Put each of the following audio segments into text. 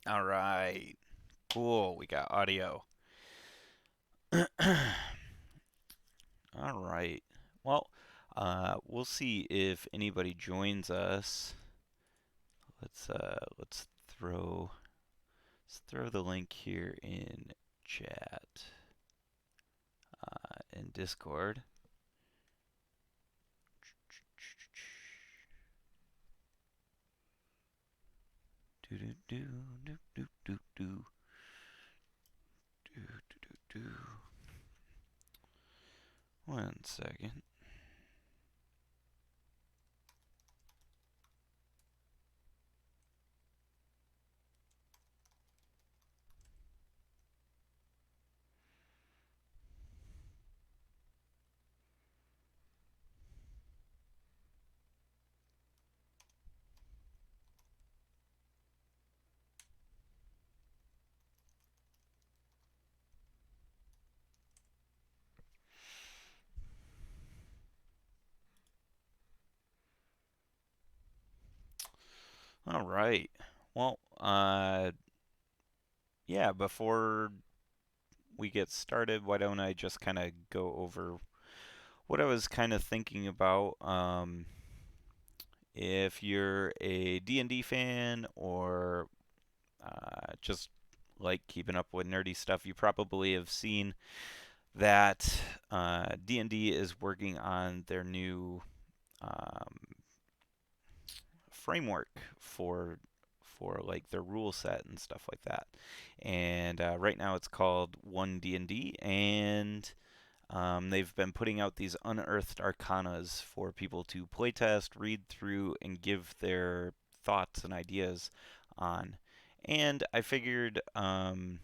All right. Cool. We got audio. All right. Well, we'll see if anybody joins us. Let's throw the link here in chat in Discord. Do do do do do do do do do do. One second. All right. Well, yeah. Before we get started, why don't I just kind of go over what I was kind of thinking about. If you're a D&D fan or just like keeping up with nerdy stuff, you probably have seen that D&D is working on their new um, framework for like their rule set and stuff like that. And right now it's called One D&D, and they've been putting out these unearthed arcanas for people to playtest, read through, and give their thoughts and ideas on. And I figured I'm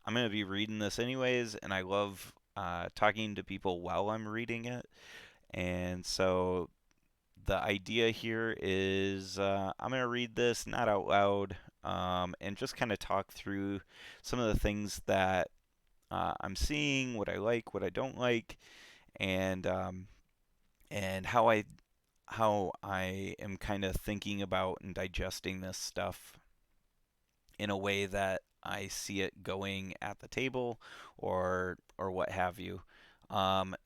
going to be reading this anyways, and I love talking to people while I'm reading it. And so the idea here is I'm going to read this not out loud and just kind of talk through some of the things that I'm seeing, what I like, what I don't like, and how I am kind of thinking about and digesting this stuff in a way that I see it going at the table or what have you.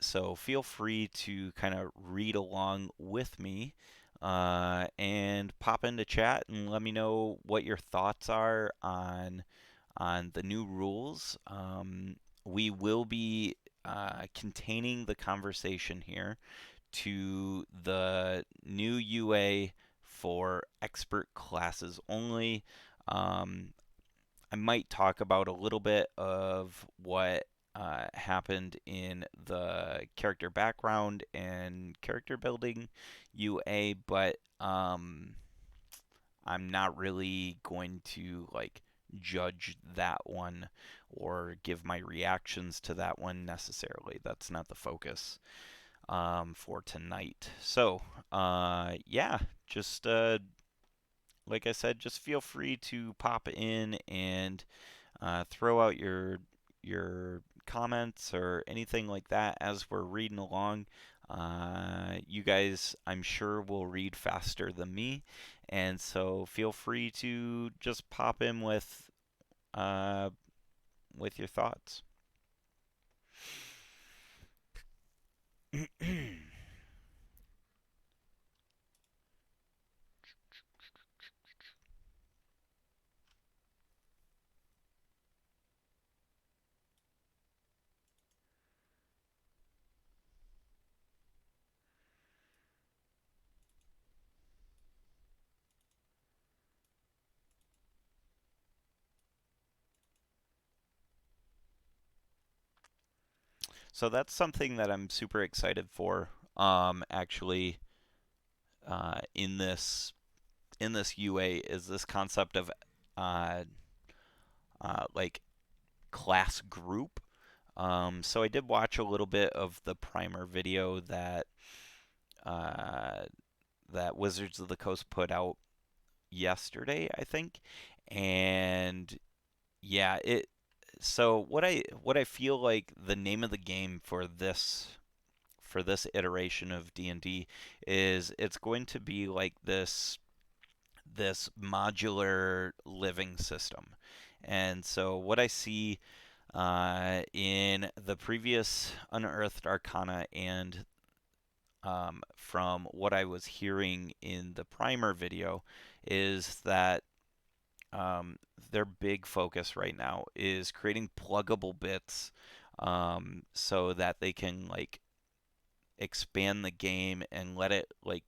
So feel free to kind of read along with me and pop into chat and let me know what your thoughts are on the new rules. We will be containing the conversation here to the new UA for expert classes only. Um, I might talk about a little bit of what happened in the character background and character building UA, but I'm not really going to like judge that one or give my reactions to that one necessarily. That's not the focus for tonight. So, yeah, just like I said, just feel free to pop in and throw out your comments or anything like that as we're reading along. You guys, I'm sure, will read faster than me, and so feel free to just pop in uh, with your thoughts. So that's something that I'm super excited for. Actually, in this UA is this concept of uh, like class group. So I did watch a little bit of the primer video uh, that Wizards of the Coast put out yesterday, I think, and yeah, it. So what I feel like the name of the game for this iteration of D&D is it's going to be like this this modular living system. And so what I see in the previous Unearthed Arcana and from what I was hearing in the primer video is that um, their big focus right now is creating pluggable bits so that they can like expand the game and let it like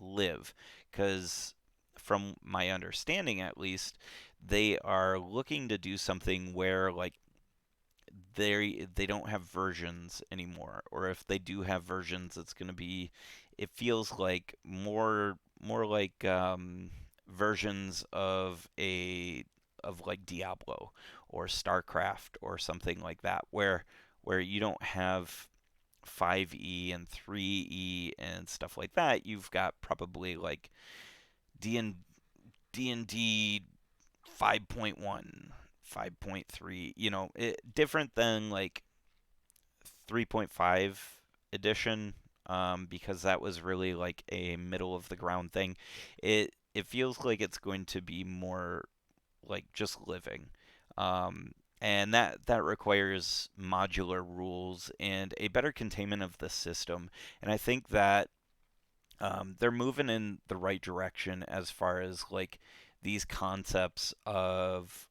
live. Because from my understanding, at least, they are looking to do something where like they don't have versions anymore, or if they do have versions, it's going to be, it feels like more like versions of like Diablo or StarCraft or something like that, where you don't have 5e and 3e and stuff like that. You've got probably like D and D 5.1, 5.3, different than like 3.5 edition, because that was really like a middle of the ground thing. It feels like it's going to be more like just living. Um, and that requires modular rules and a better containment of the system. And I think that they're moving in the right direction as far as like these concepts of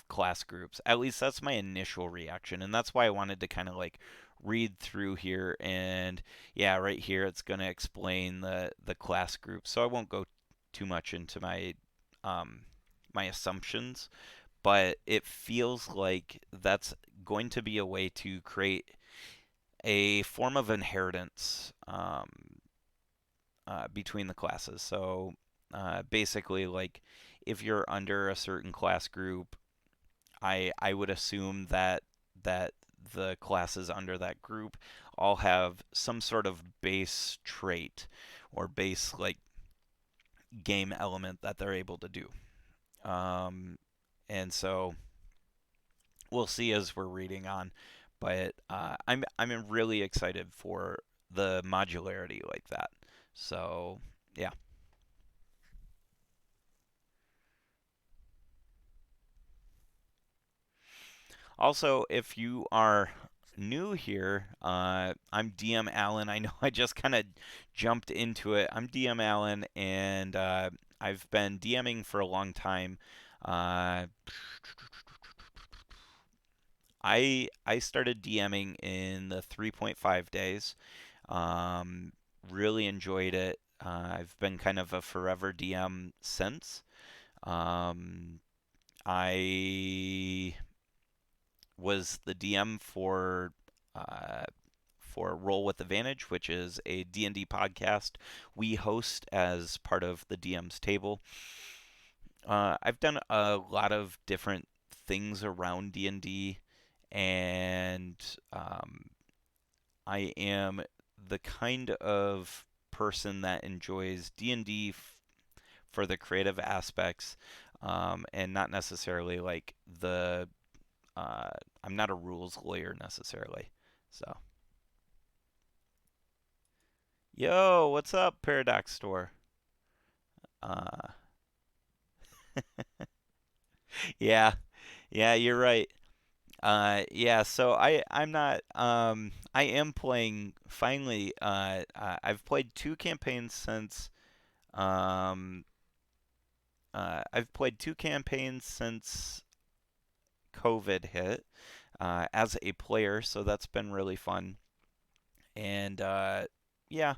class groups. At least that's my initial reaction, and that's why I wanted to kind of like read through here. And yeah, right here it's going to explain the class groups, so I won't go too much into um, my assumptions, but it feels like that's going to be a way to create a form of inheritance between the classes. So basically, like if you're under a certain class group, I would assume that the classes under that group all have some sort of base trait or base like game element that they're able to do. Um, and so we'll see as we're reading on, but I'm really excited for the modularity like that. So yeah. Also, if you are new here, I'm DM Allen. I know I just kind of jumped into it. I'm DM Allen, and I've been DMing for a long time. Uh, I started DMing in the 3.5 days. Um, really enjoyed it. I've been kind of a forever DM since. Um, I was the DM for Roll with Advantage, which is a D&D podcast we host as part of the DM's table. I've done a lot of different things around D&D, and I am the kind of person that enjoys D&D for the creative aspects, and not necessarily like uh, I'm not a rules lawyer necessarily. So, yo, what's up, Paradox Store? Uh, yeah, yeah, you're right. Yeah, so I'm not I am playing finally. I've played two campaigns since um I've played two campaigns since COVID hit as a player, so that's been really fun. And yeah,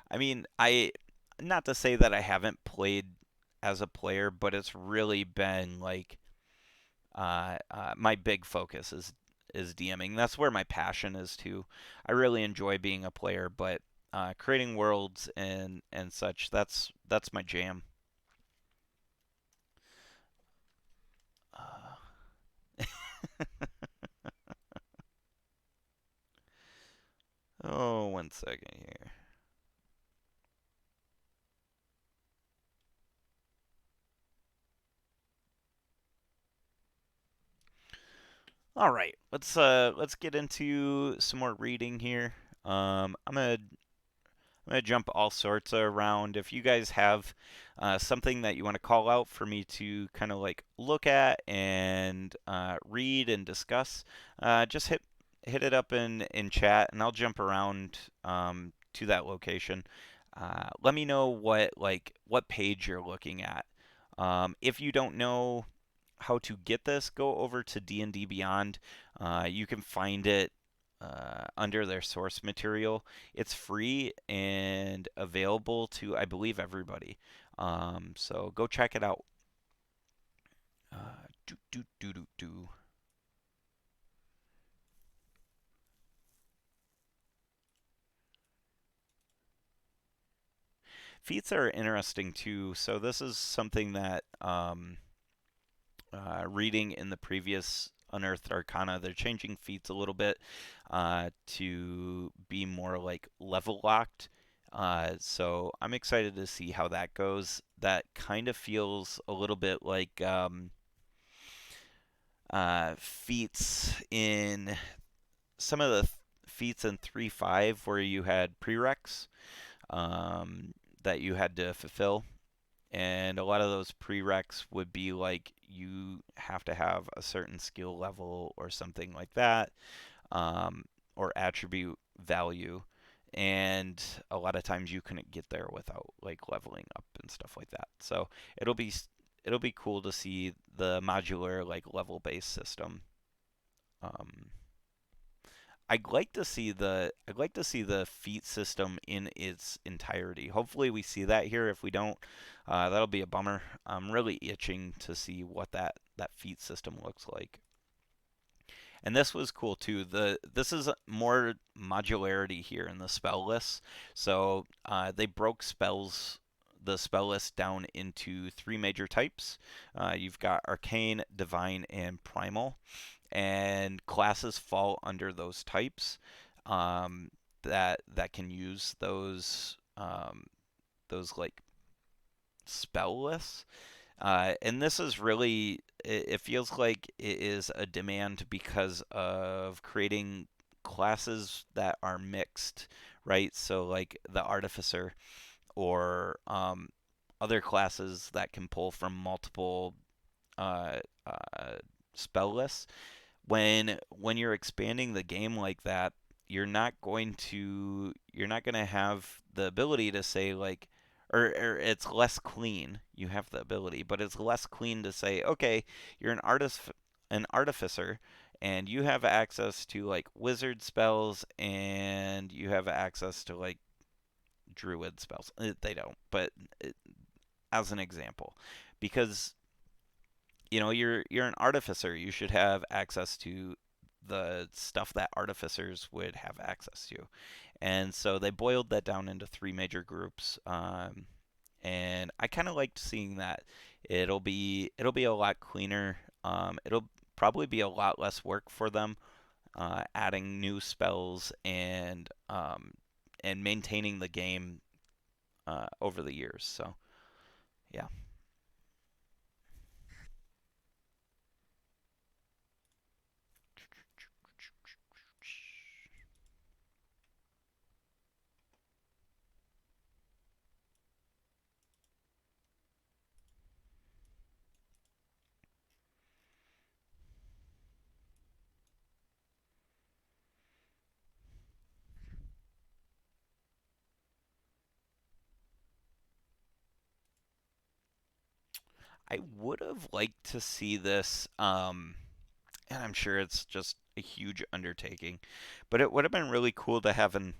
I mean, I not to say that I haven't played as a player, but it's really been like my big focus is DMing. That's where my passion is too. I really enjoy being a player, but creating worlds and such, that's my jam. Uh, oh, 1 second here. All right, let's get into some more reading here. I'm I'm going to jump all sorts around. If you guys have something that you want to call out for me to kind of like look at and read and discuss, just hit it up in chat, and I'll jump around to that location. Let me know what page you're looking at. If you don't know how to get this, go over to D&D Beyond. You can find it under their source material. It's free and available to, I believe, everybody. So go check it out. Do do do do do. Feats are interesting too. So this is something that reading in the previous Unearthed Arcana, they're changing feats a little bit to be more like level locked. So I'm excited to see how that goes. That kind of feels a little bit like feats in some of the feats in 3.5 where you had prereqs um, that you had to fulfill. And a lot of those prereqs would be like you have to have a certain skill level or something like that, um, or attribute value. And a lot of times you couldn't get there without like leveling up and stuff like that. So it'll be it'll be cool to see the modular like level based system. Um, I'd like to see the feat system in its entirety. Hopefully we see that here. If we don't, that'll be a bummer. I'm really itching to see what that feat system looks like. And this was cool too. This is more modularity here in the spell list. So they broke the spell list down into three major types. You've got arcane, divine, and primal, and classes fall under those types that can use those like spell lists. And this is really, it feels like it is a demand because of creating classes that are mixed, right? So, like the Artificer or other classes that can pull from multiple uh, uh, spell lists. When you're expanding the game like that, you're not going to have the ability to say like or it's less clean. You have the ability, but it's less clean to say, okay, you're an artificer, and you have access to like wizard spells, and you have access to like druid spells. They don't, but as an example, because you're an artificer, you should have access to the stuff that artificers would have access to. And so they boiled that down into three major groups. And I kind of liked seeing that. It'll be a lot cleaner. It'll probably be a lot less work for them, adding new spells and maintaining the game over the years. So yeah. I would have liked to see this, and I'm sure it's just a huge undertaking, but it would have been really cool to have an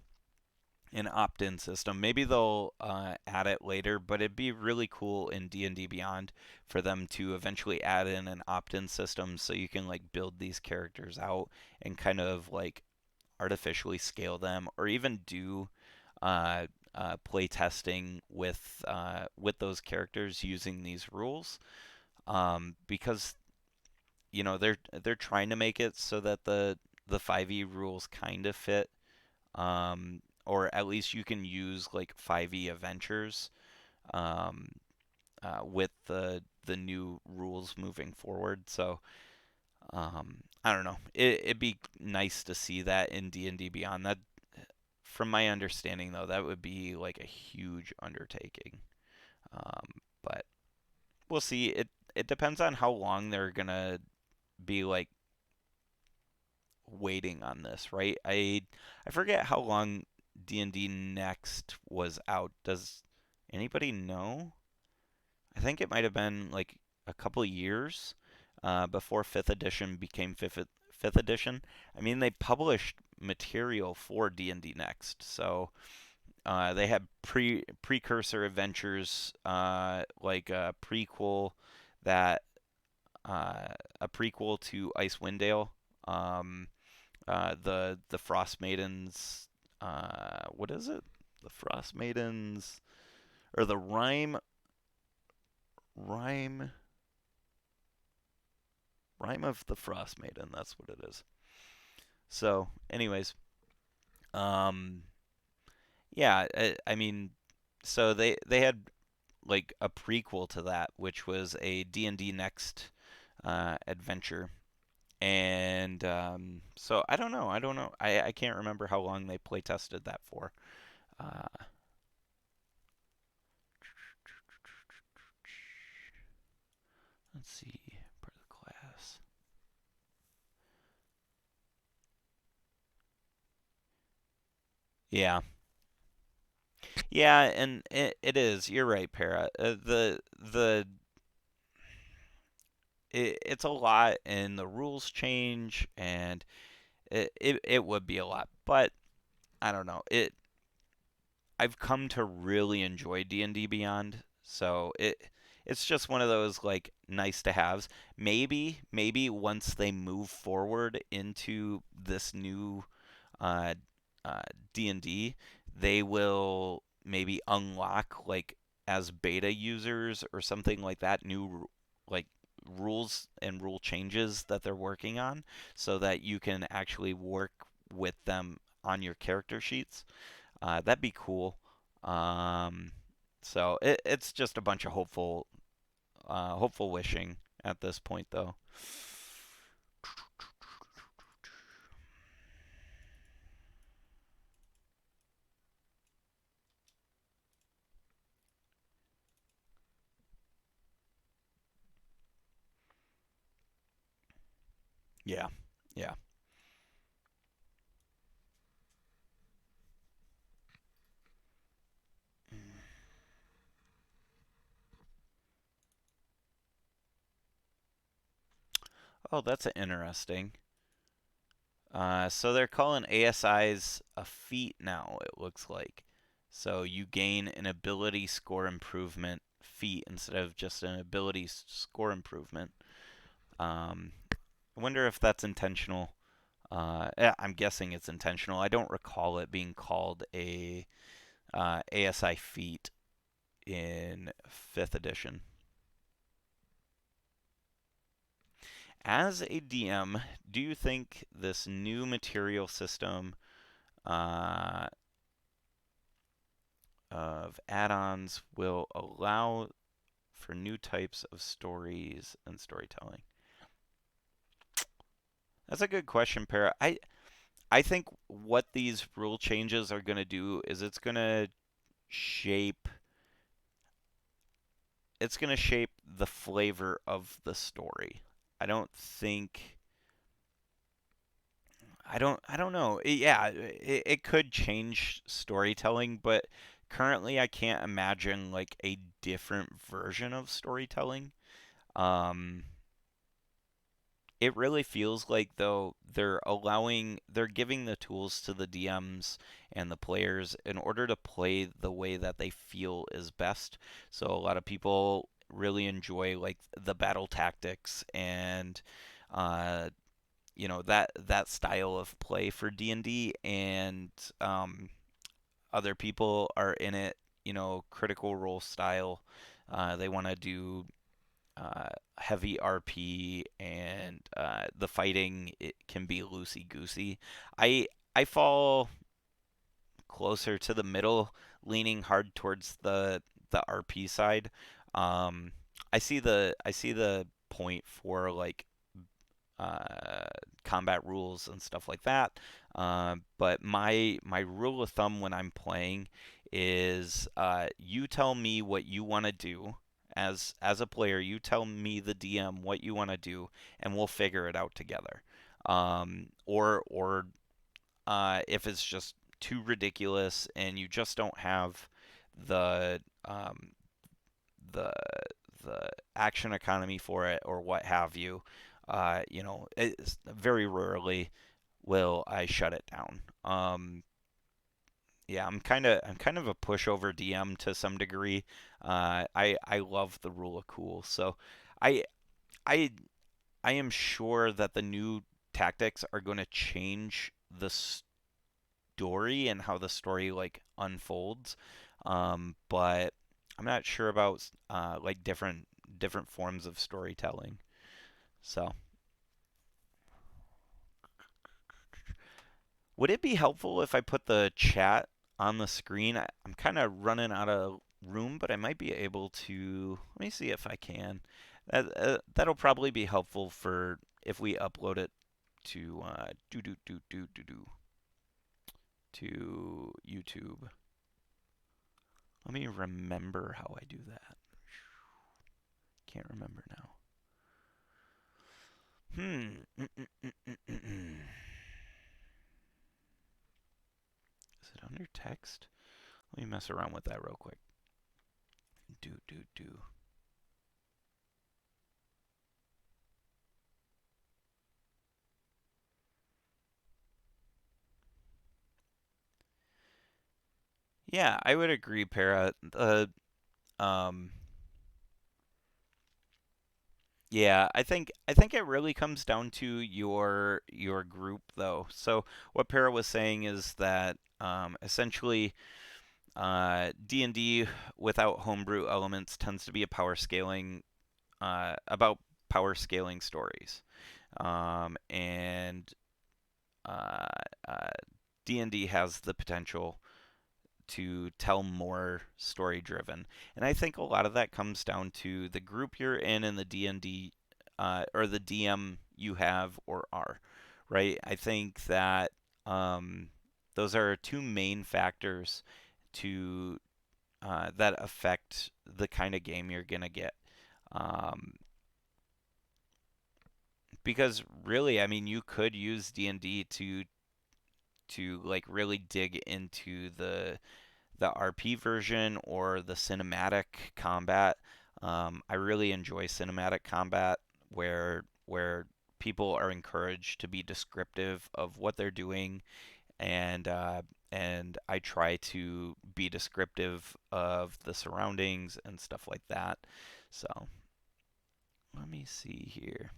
opt-in system. Maybe they'll add it later, but it'd be really cool in D&D Beyond for them to eventually add in an opt-in system so you can like build these characters out and kind of like artificially scale them, or even do uh, play testing with those characters using these rules. Because they're trying to make it so that the 5e rules kind of fit, or at least you can use like 5e adventures um, with the new rules moving forward. So I don't know. It'd be nice to see that in D&D Beyond. That from my understanding though, that would be like a huge undertaking. But we'll see. It depends on how long they're gonna be like waiting on this, right? I forget how long D&D Next was out. Does anybody know? I think it might have been like a couple years before fifth edition became fifth edition. I mean, they published material for D&D Next, so they had precursor adventures, like that a prequel to Icewind Dale. Um, the Frost Maidens. What is it? The Frost Maidens or the rhyme rhyme of the Frost Maiden. That's what it is. So, anyways, um, yeah. I mean, so they had like a prequel to that, which was a D&D Next adventure. And so I don't know. I don't know. I can't remember how long they play tested that for. Uh, let's see. Per the class. Yeah. Yeah, and it is. You're right, Para. It's a lot, and the rules change, and it would be a lot. But I don't know. I've come to really enjoy D&D Beyond, so it's just one of those like nice to haves. Maybe once they move forward into this new uh, D&D, they will maybe unlock like as beta users or something like that new like rules and rule changes that they're working on so that you can actually work with them on your character sheets. That'd be cool. Um, so it's just a bunch of hopeful wishing at this point, though. Yeah, yeah. Oh, that's interesting. So they're calling ASIs a feat now, it looks like. So you gain an ability score improvement feat instead of just an ability score improvement. Um, I wonder if that's intentional. Yeah, I'm guessing it's intentional. I don't recall it being called a ASI feat in 5th edition. As a DM, do you think this new material system uh, of add-ons will allow for new types of stories and storytelling? That's a good question, Para. I think what these rule changes are going to do is shape it's going to shape the flavor of the story. I don't think I don't know. Yeah, it could change storytelling, but currently I can't imagine like a different version of storytelling. Um it really feels like though they're giving the tools to the DMs and the players in order to play the way that they feel is best. So a lot of people really enjoy like the battle tactics and uh, that style of play for D&D, and other people are in it, critical role style. They want to do heavy RP, and the fighting it can be loosey goosey. I fall closer to the middle, leaning hard towards the RP side. Um, I see the point for like uh, combat rules and stuff like that. But my rule of thumb when I'm playing is you tell me what you want to do as a player. You tell me the DM what you want to do, and we'll figure it out together. Or if it's just too ridiculous and you just don't have the the the action economy for it or what have you, it's very rarely will I shut it down. Yeah, I'm kind of a pushover DM to some degree. I love the rule of cool, so I I I am sure that the new tactics are going to change the story and how the story like unfolds. But I'm not sure about like different forms of storytelling. So, would it be helpful if I put the chat on the screen? I'm kind of running out of room, but I might be able to. Let me see if I can. That'll probably be helpful for if we upload it to to YouTube. Let me remember how I do that. Can't remember now. Is it under text? Let me mess around with that real quick. Do. Yeah, I would agree, Para. Um, yeah, I think it really comes down to your group though. So what Para was saying is that essentially D&D without homebrew elements tends to be a power scaling about power scaling stories. And uh, uh, D&D has the potential to tell more story driven. And I think a lot of that comes down to the group you're in and the D&D or the DM you have or are, right? I think that um, those are two main factors to that affect the kind of game you're gonna get. Um, because really, I mean, you could use D&D to like really dig into the RP version or the cinematic combat. I really enjoy cinematic combat where people are encouraged to be descriptive of what they're doing, and and I try to be descriptive of the surroundings and stuff like that. So let me see here.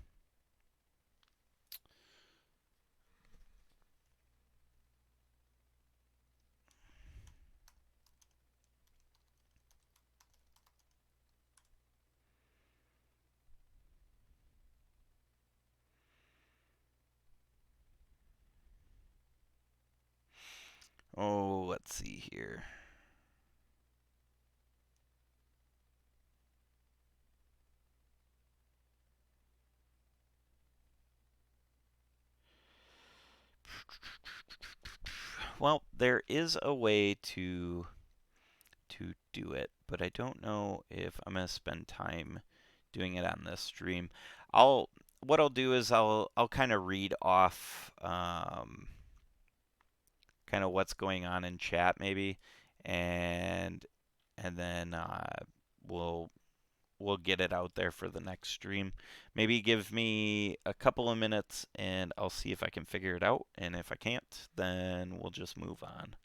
Oh, let's see here. Well, there is a way to do it, but I don't know if I'm gonna spend time doing it on this stream. I'll what I'll do is I'll kind of read off kind of what's going on in chat maybe, and and then we'll we'll get it out there for the next stream. Maybe give me a couple of minutes and I'll see if I can figure it out, and if I can't, then we'll just move on.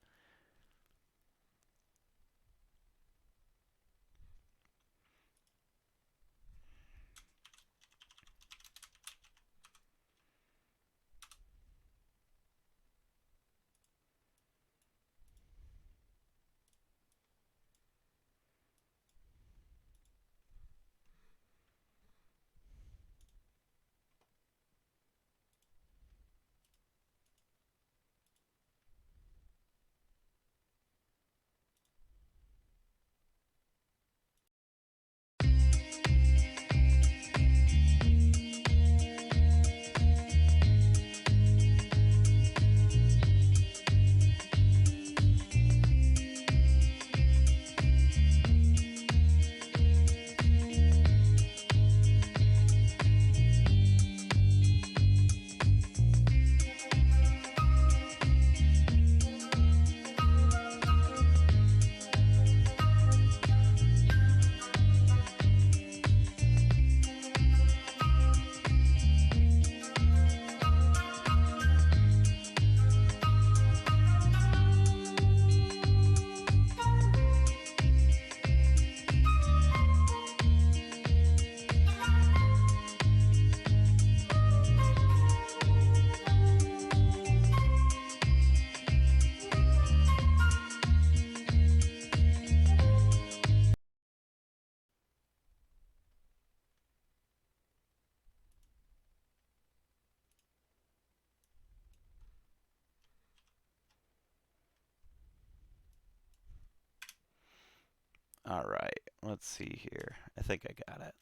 All right, let's see here. I think I got it.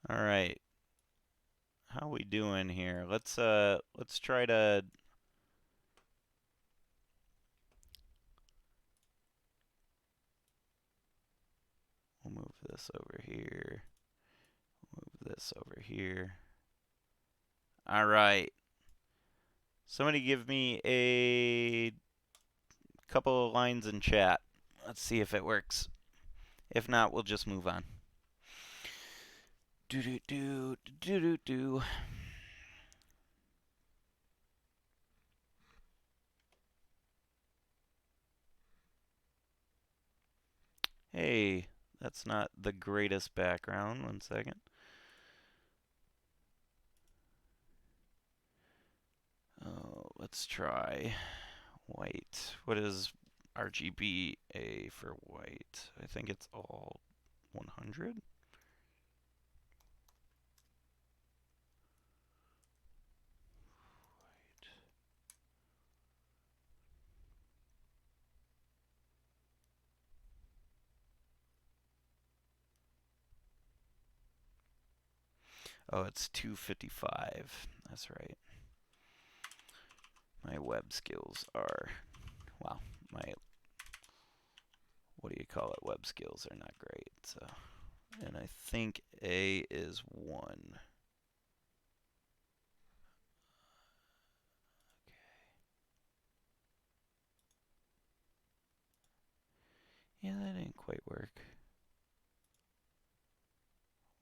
All right, how we doing here? Let's try to. We'll move this over here. Move this over here. All right. Somebody give me a couple of lines in chat. Let's see if it works. If not, we'll just move on. Do do do do do do. Hey, that's not the greatest background. 1 second. Oh, let's try white. What is RGBA for white? I think it's all 100. Oh, it's 255. That's right. My web skills are, well, my, what do you call it? Web skills are not great. So, and I think A is 1. Okay. Yeah, that didn't quite work.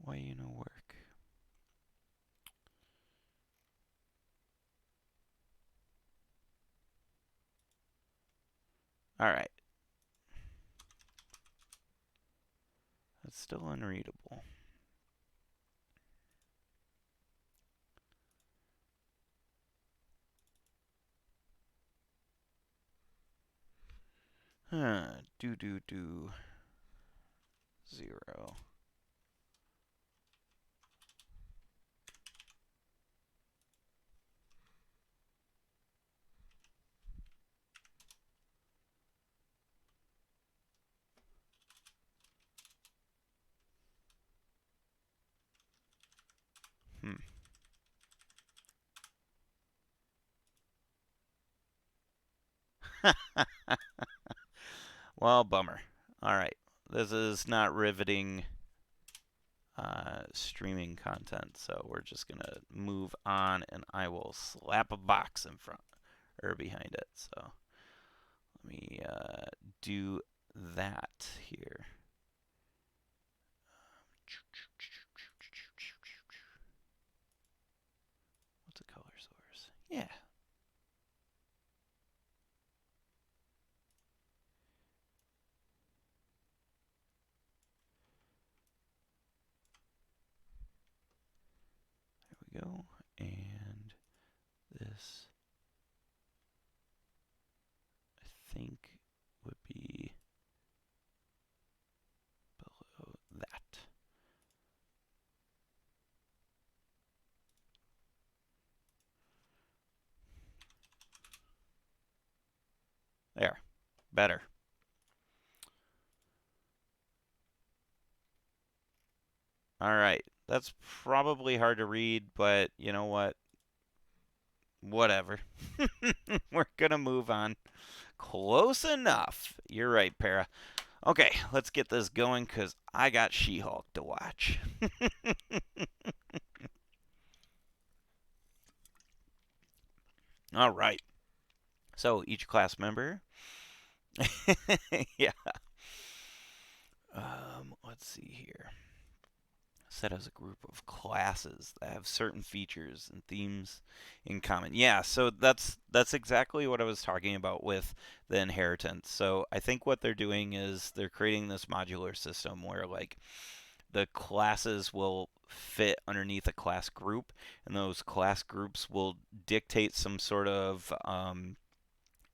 Why you no work? All right. That's still unreadable. Do 0. Hmm. Well, bummer. All right. This is not riveting streaming content, so we're just going to move on and I will slap a box in front or behind it. So let me do that here. What's a color source? Yeah. There we go. And this, I think, would be below that. There. Better. All right. That's probably hard to read, but you know what? Whatever. We're going to move on. Close enough. You're right, Para. Okay, let's get this going because I got She-Hulk to watch. All right. So each class member. Yeah. Let's see here. Set as a group of classes that have certain features and themes in common. Yeah, so that's exactly what I was talking about with the inheritance. So I think what they're doing is they're creating this modular system where like the classes will fit underneath a class group, and those class groups will dictate some sort of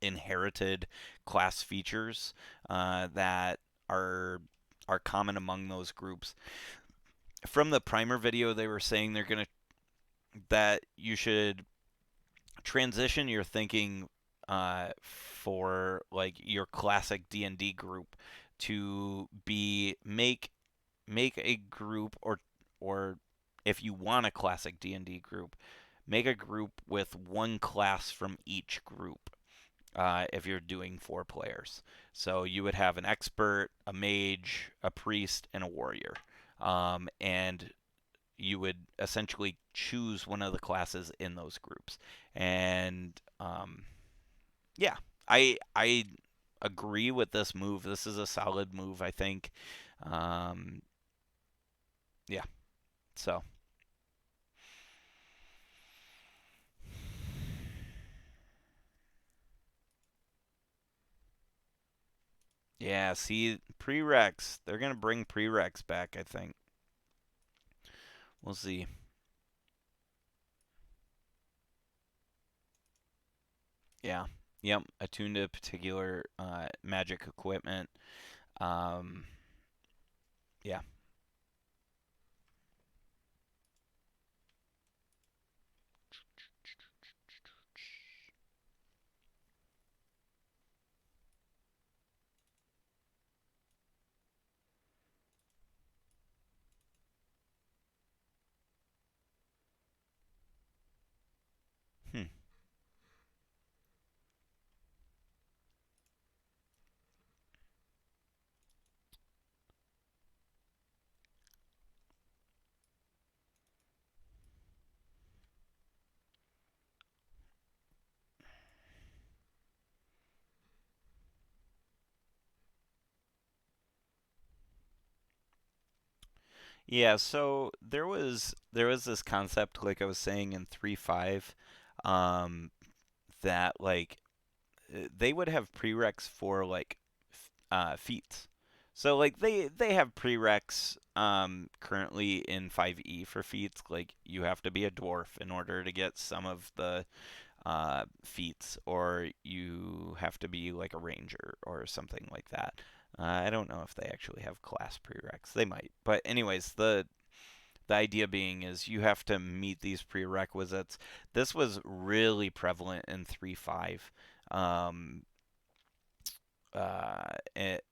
inherited class features that are are common among those groups. From the primer video, they were saying they're gonna that you should transition your thinking for like your classic D&D group to be make a group or if you want a classic D&D group, make a group with one class from each group. If you're doing 4 players, so you would have an expert, a mage, a priest, and a warrior, and you would essentially choose one of the classes in those groups. And yeah, I agree with this move. This is a solid move, I think. Um, yeah, so yeah. See, prereqs. They're gonna bring prereqs back. I think we'll see. Yeah. Yep. Attuned to particular magic equipment. Um, yeah. Hmm. Yeah, so there was this concept, like I was saying in 3.5, um, that like they would have prereqs for like feats. So like they have prereqs currently in 5e for feats. Like you have to be a dwarf in order to get some of the feats, or you have to be like a ranger or something like that. I don't know if they actually have class prereqs. They might, but anyways, the idea being is you have to meet these prerequisites. This was really prevalent in 3.5. Um,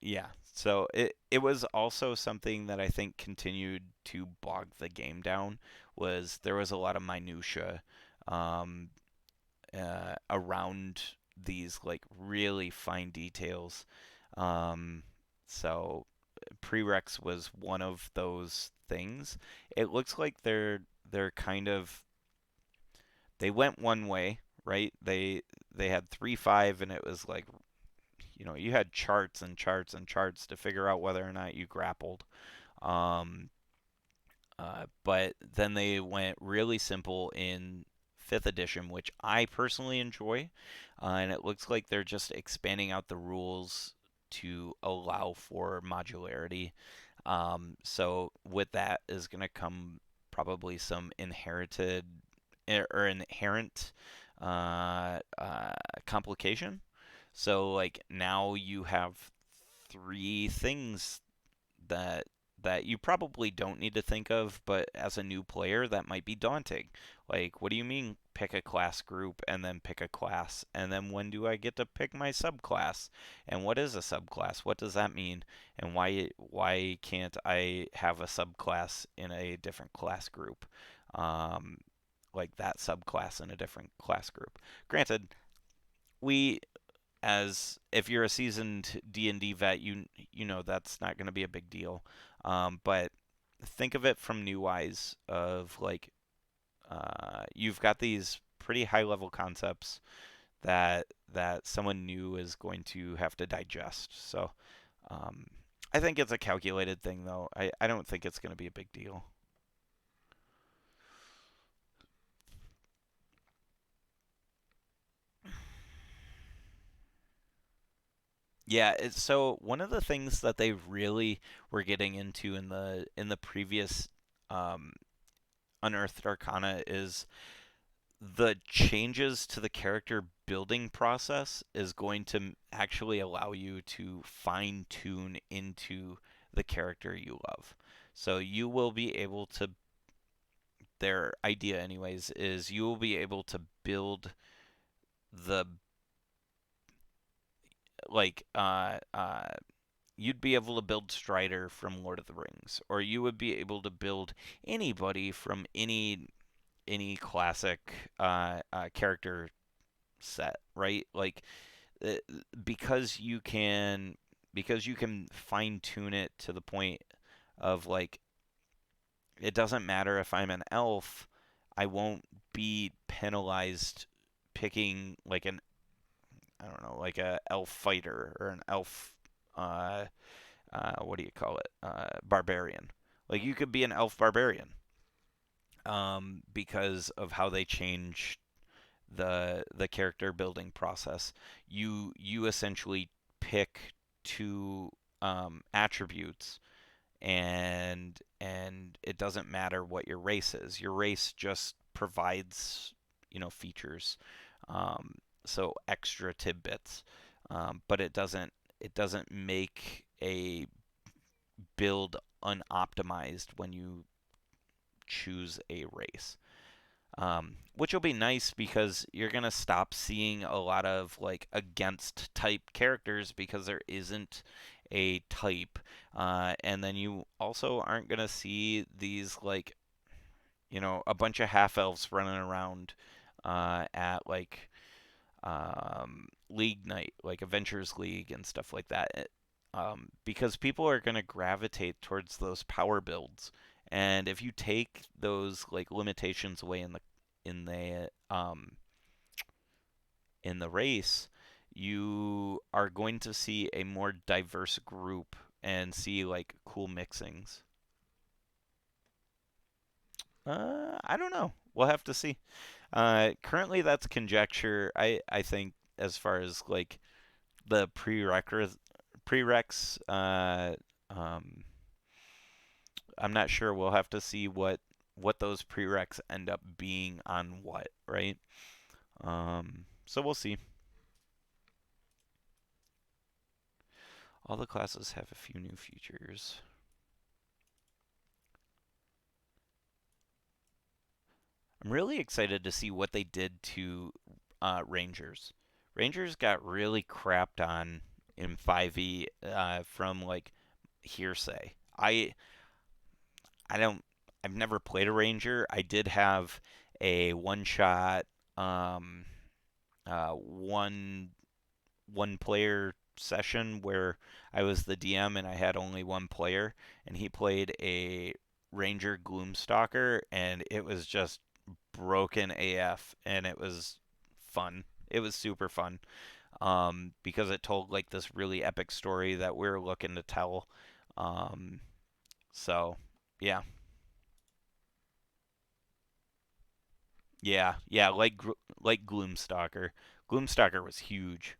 yeah, so it was also something that I think continued to bog the game down. Was there was a lot of minutia um, around these like really fine details. Um, so prereqs was one of those things. It looks like they're kind of they went one way, right? They had 3.5 and it was like you had charts and charts and charts to figure out whether or not you grappled. Um, but then they went really simple in 5th edition, which I personally enjoy. And it looks like they're just expanding out the rules to allow for modularity. So with that is going to come probably some inherited or inherent complication. So like now you have 3 things that you probably don't need to think of, but as a new player, that might be daunting. Like, what do you mean pick a class group and then pick a class? And then when do I get to pick my subclass? And what is a subclass? What does that mean? And why can't I have a subclass in a different class group? Um, like that subclass in a different class group. Granted, we as if you're a seasoned D&D vet, you know that's not going to be a big deal. But think of it from new eyes of like you've got these pretty high level concepts that someone new is going to have to digest. So um, I think it's a calculated thing though. I don't think it's going to be a big deal. Yeah, so one of the things that they really were getting into in the previous um, Unearthed Arcana is the changes to the character building process is going to actually allow you to fine tune into the character you love. So you will be able to, their idea, anyways, is you will be able to build the, like, you'd be able to build Strider from Lord of the Rings, or you would be able to build anybody from any classic character set, right? Like uh, because you can because you can fine tune it to the point of like it doesn't matter if I'm an elf, I won't be penalized picking like an I don't know like a elf fighter or an elf uh, what do you call it barbarian. Like you could be an elf barbarian because of how they change the character building process. You essentially pick two attributes, and it doesn't matter what your race is. Your race just provides features, um, so extra tidbits, but it doesn't make a build unoptimized when you choose a race. Which will be nice because you're gonna stop seeing a lot of like against type characters because there isn't a type, and then you also aren't gonna see these like a bunch of half elves running around at like League Night, like Adventures League and stuff like that. Because people are going to gravitate towards those power builds, and if you take those like limitations away in the um, in the race, you are going to see a more diverse group and see like cool mixings. I don't know. We'll have to see. Currently, that's conjecture. I think as far as like the prereqs. Um, I'm not sure. We'll have to see what those prereqs end up being on what, right? So we'll see. All the classes have a few new features. I'm really excited to see what they did to Rangers. Rangers got really crapped on in 5e from like hearsay. I don't. I've never played a ranger. I did have a one shot, um, one player session where I was the DM and I had only one player, and he played a ranger Gloomstalker, and it was just broken AF, and it was fun. It was super fun because it told like this really epic story that we are looking to tell. Um, so yeah, yeah, like Gloomstalker. Gloomstalker was huge.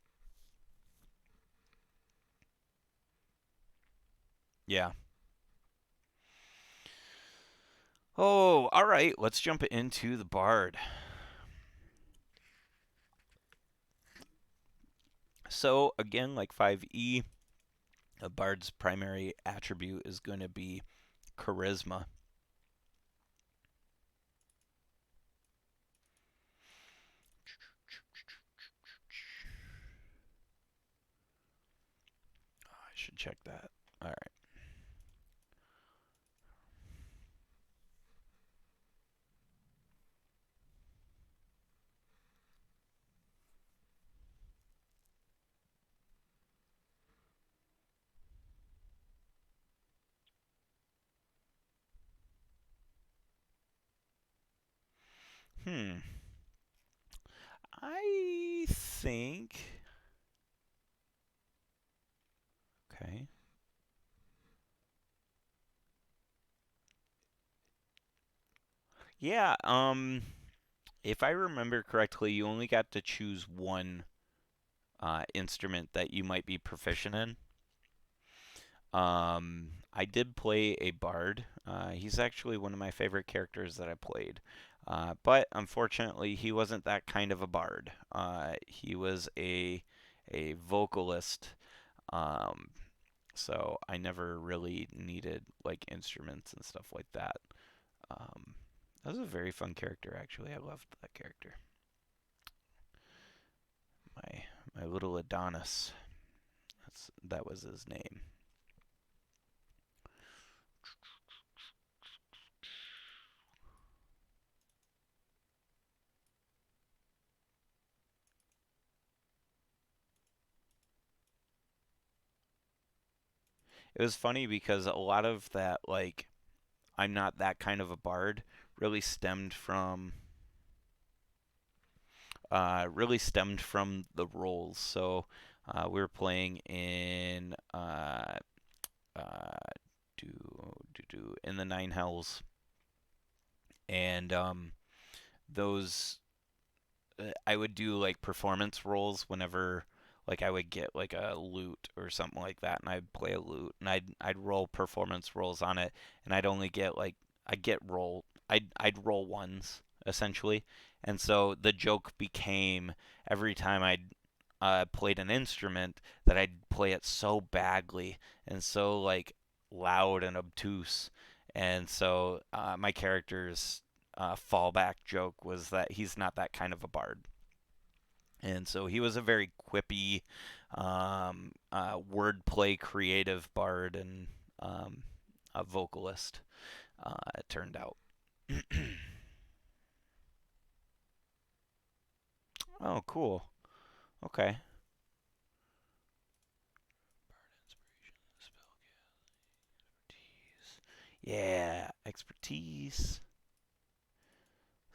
Yeah. Oh, all right. Let's jump into the bard. So again, like 5e, a bard's primary attribute is going to be charisma. I should check that. All right. Hmm. I think. Okay. Yeah. If I remember correctly, you only got to choose one instrument that you might be proficient in. I did play a bard. He's actually one of my favorite characters that I played. But unfortunately, he wasn't that kind of a bard. He was a vocalist. Um, so I never really needed like instruments and stuff like that. Um, that was a very fun character, actually. I loved that character. My my little Adonis. That was his name. It was funny because a lot of that, like, I'm not that kind of a bard, really stemmed from the roles. So we were playing in uh, in the Nine Hells, and those I would do like performance roles whenever like I would get like a lute or something like that, and I'd play a lute, and I'd roll performance rolls on it, and I'd only get like I'd roll ones essentially, and so the joke became every time I'd played an instrument that I'd play it so badly and so like loud and obtuse, and so my character's fallback joke was that he's not that kind of a bard. And so he was a very quippy, wordplay creative bard and a vocalist, it turned out. Oh, cool. Okay. Yeah, expertise.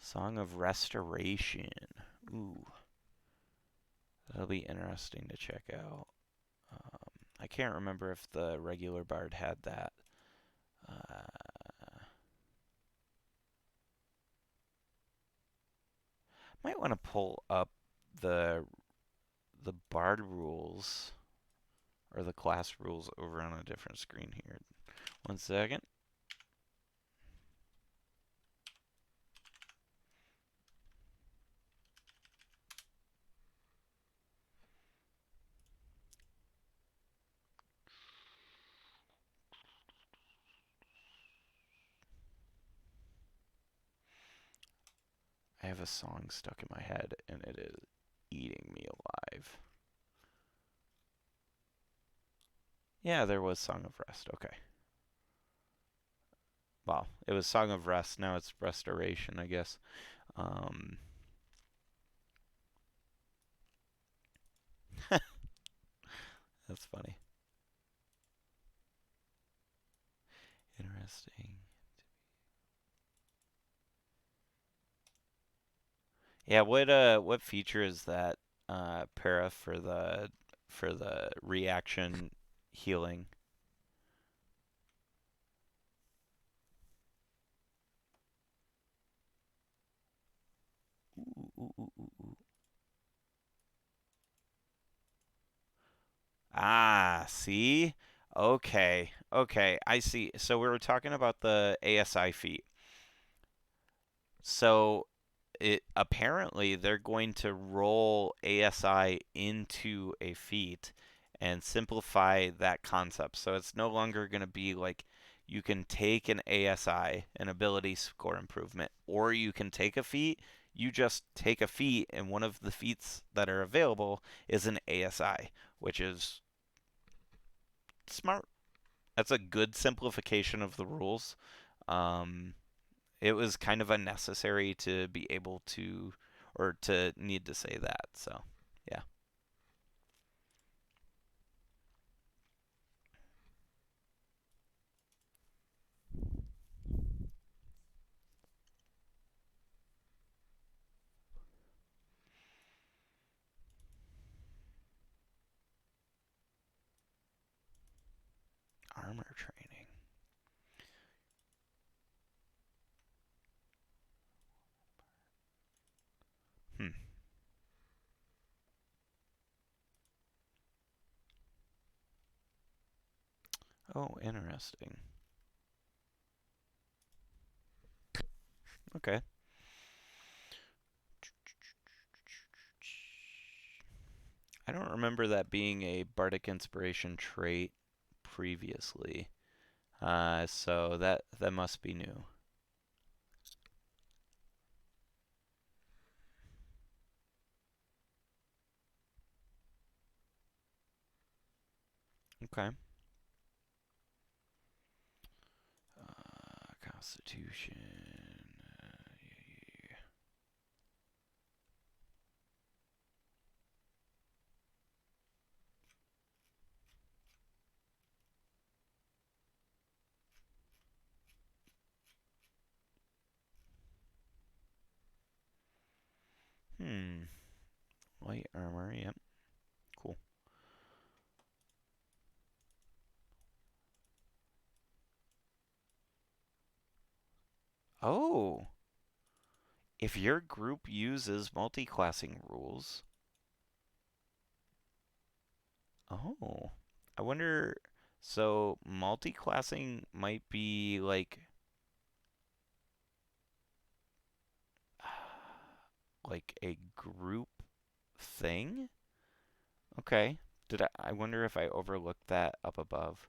Song of Restoration. Ooh, that'll be interesting to check out. I can't remember if the regular bard had that. Might want to pull up the the bard rules or the class rules over on a different screen here. One second. I have a song stuck in my head and it is eating me alive. Yeah, there was Song of Rest. Okay. Well, it was Song of Rest. Now it's Restoration, I guess. Um, that's funny. Interesting. Yeah, what feature is that para for the reaction healing? Ooh, ooh, ooh, ooh, ooh. Ah, see? Okay. Okay, I see. So we were talking about the ASI feat. So it apparently they're going to roll ASI into a feat and simplify that concept. So it's no longer going to be like you can take an ASI, an ability score improvement, or you can take a feat. You just take a feat, and one of the feats that are available is an ASI, which is smart. That's a good simplification of the rules. Um, it was kind of unnecessary to be able to or to need to say that. So, yeah. Armor training. Hmm. Oh, interesting. Okay. I don't remember that being a bardic inspiration trait previously. So that must be new. Okay. Constitution. Yeah. Light armor. Yep. Cool. Oh, if your group uses multi-classing rules. Oh, I wonder. So multi-classing might be like a group thing. Okay. I wonder if I overlooked that up above.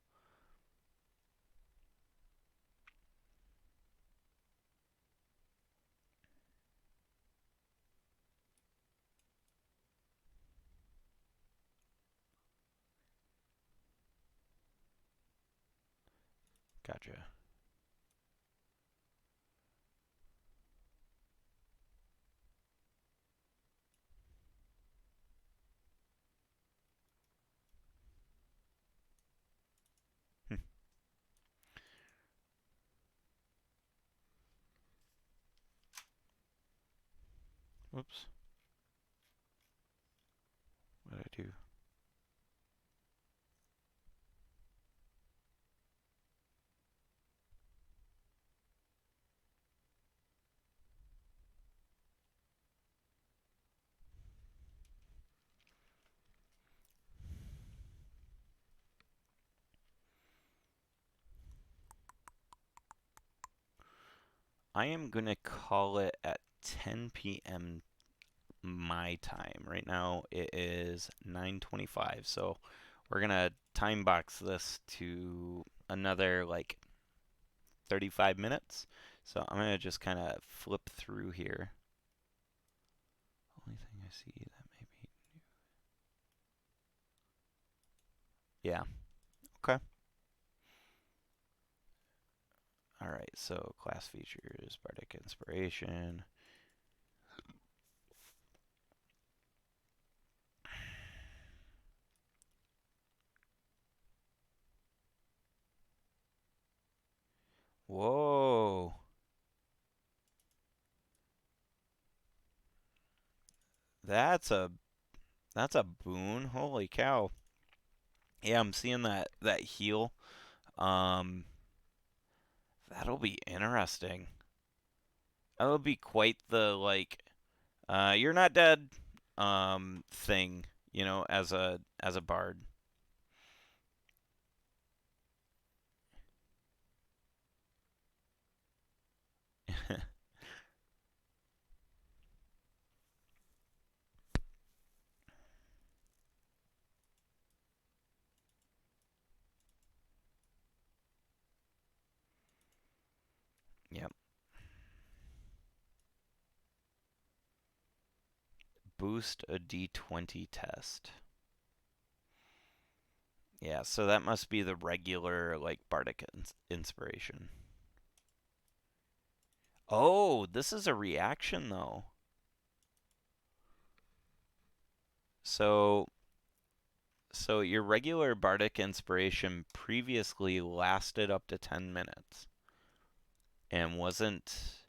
Gotcha. Hmm. Whoops. What did I do? I am gonna call it at 10 p.m. my time. Right now it is 9:25, so we're gonna time box this to another like 35 minutes. So I'm gonna just kind of flip through here. Only thing I see that maybe. Yeah. Okay. All right. So class features, bardic inspiration. Whoa. That's a that's a boon. Holy cow. Yeah, I'm seeing that heal. Um, that'll be interesting. That'll be quite the you're not dead thing, as a bard. Yep. Boost a D20 test. Yeah, so that must be the regular bardic inspiration. Oh, this is a reaction though. So so your regular bardic inspiration previously lasted up to 10 minutes and wasn't.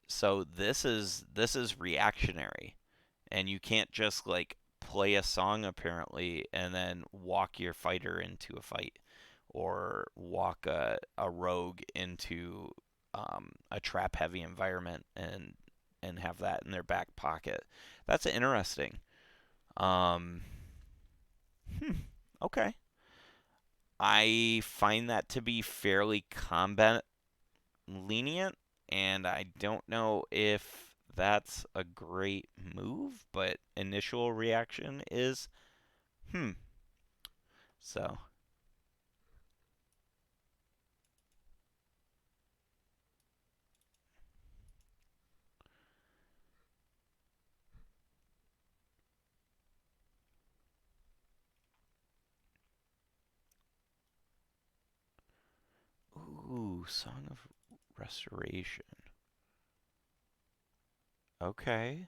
So this is reactionary, and you can't just play a song apparently and then walk your fighter into a fight, or walk a rogue into a trap heavy environment and have that in their back pocket. That's interesting. Um, hmm, okay. I find that to be fairly combat lenient, and I don't know if that's a great move, but initial reaction is, hmm. So, ooh, Song of Restoration. Okay.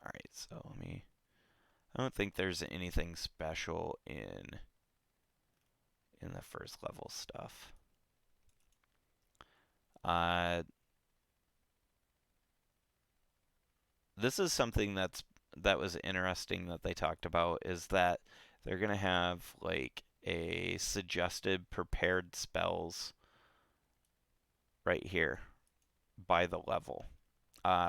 All right, so let me. I don't think there's anything special in the first level stuff. Uh, this is something that was interesting that they talked about is that they're gonna have like a suggested prepared spells right here by the level,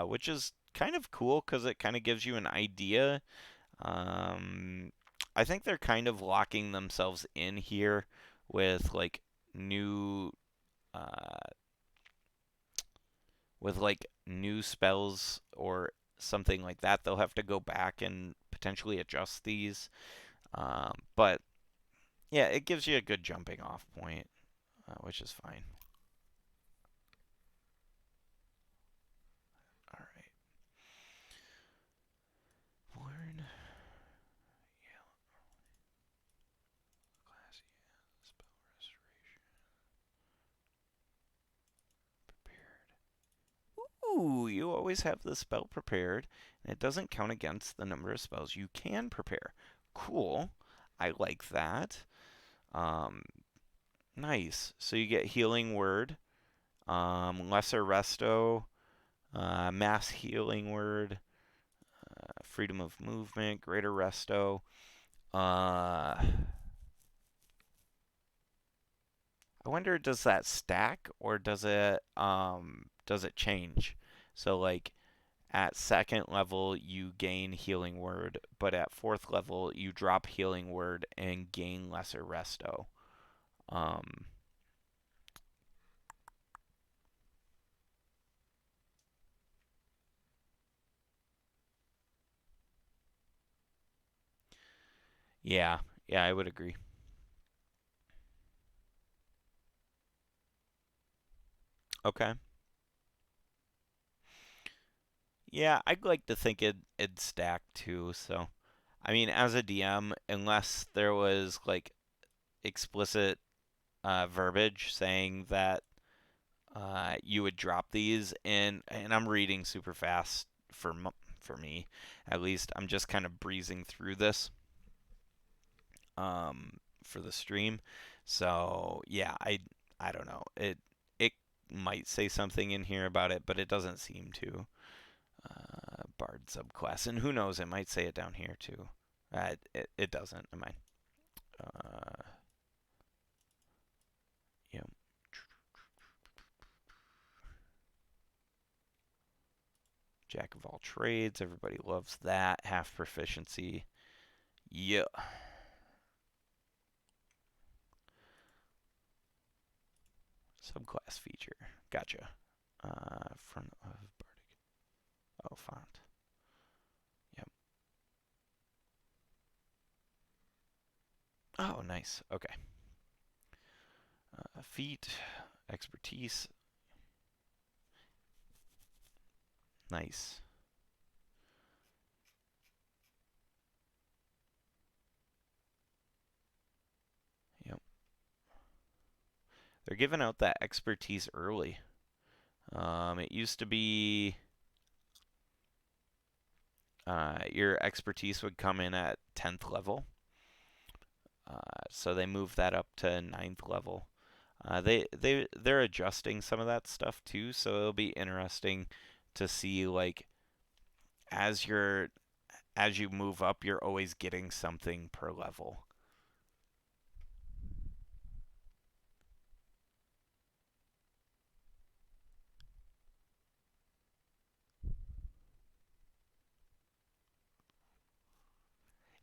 which is kind of cool because it kind of gives you an idea. Um, I think they're kind of locking themselves in here with like new uh, new spells or something like that. They'll have to go back and potentially adjust these. But yeah, it gives you a good jumping off point, which is fine. All right. Learn. Yeah, class. Yeah, spell restoration prepared. Ooh, you always have the spell prepared, and it doesn't count against the number of spells you can prepare. Cool. I like that. Um, nice. So you get healing word, lesser resto, mass healing word, freedom of movement, greater resto. I wonder, does that stack or does it change? So like at second level you gain healing word, but at fourth level you drop healing word and gain lesser resto. Um, yeah, yeah, I would agree. Okay. Yeah, I'd like to think it'd stack too. So, I mean, as a DM, unless there was like explicit verbiage saying that you would drop these, and I'm reading super fast for me, at least. I'm just kind of breezing through this for the stream. So yeah, I don't know. It might say something in here about it, but it doesn't seem to. Bard subclass, and who knows? It might say it down here too. It doesn't. Am I? Uh, yeah. Jack of all trades. Everybody loves that. Half proficiency. Yeah. Subclass feature. Gotcha. Front of Bardic. Oh, font. Yep. Oh, nice. Okay. Feat. Expertise. Nice. Yep. They're giving out that expertise early. It used to be your expertise would come in at 10th level. So they moved that up to ninth level. They're adjusting some of that stuff too, so it'll be interesting to see like as you're as you move up, you're always getting something per level.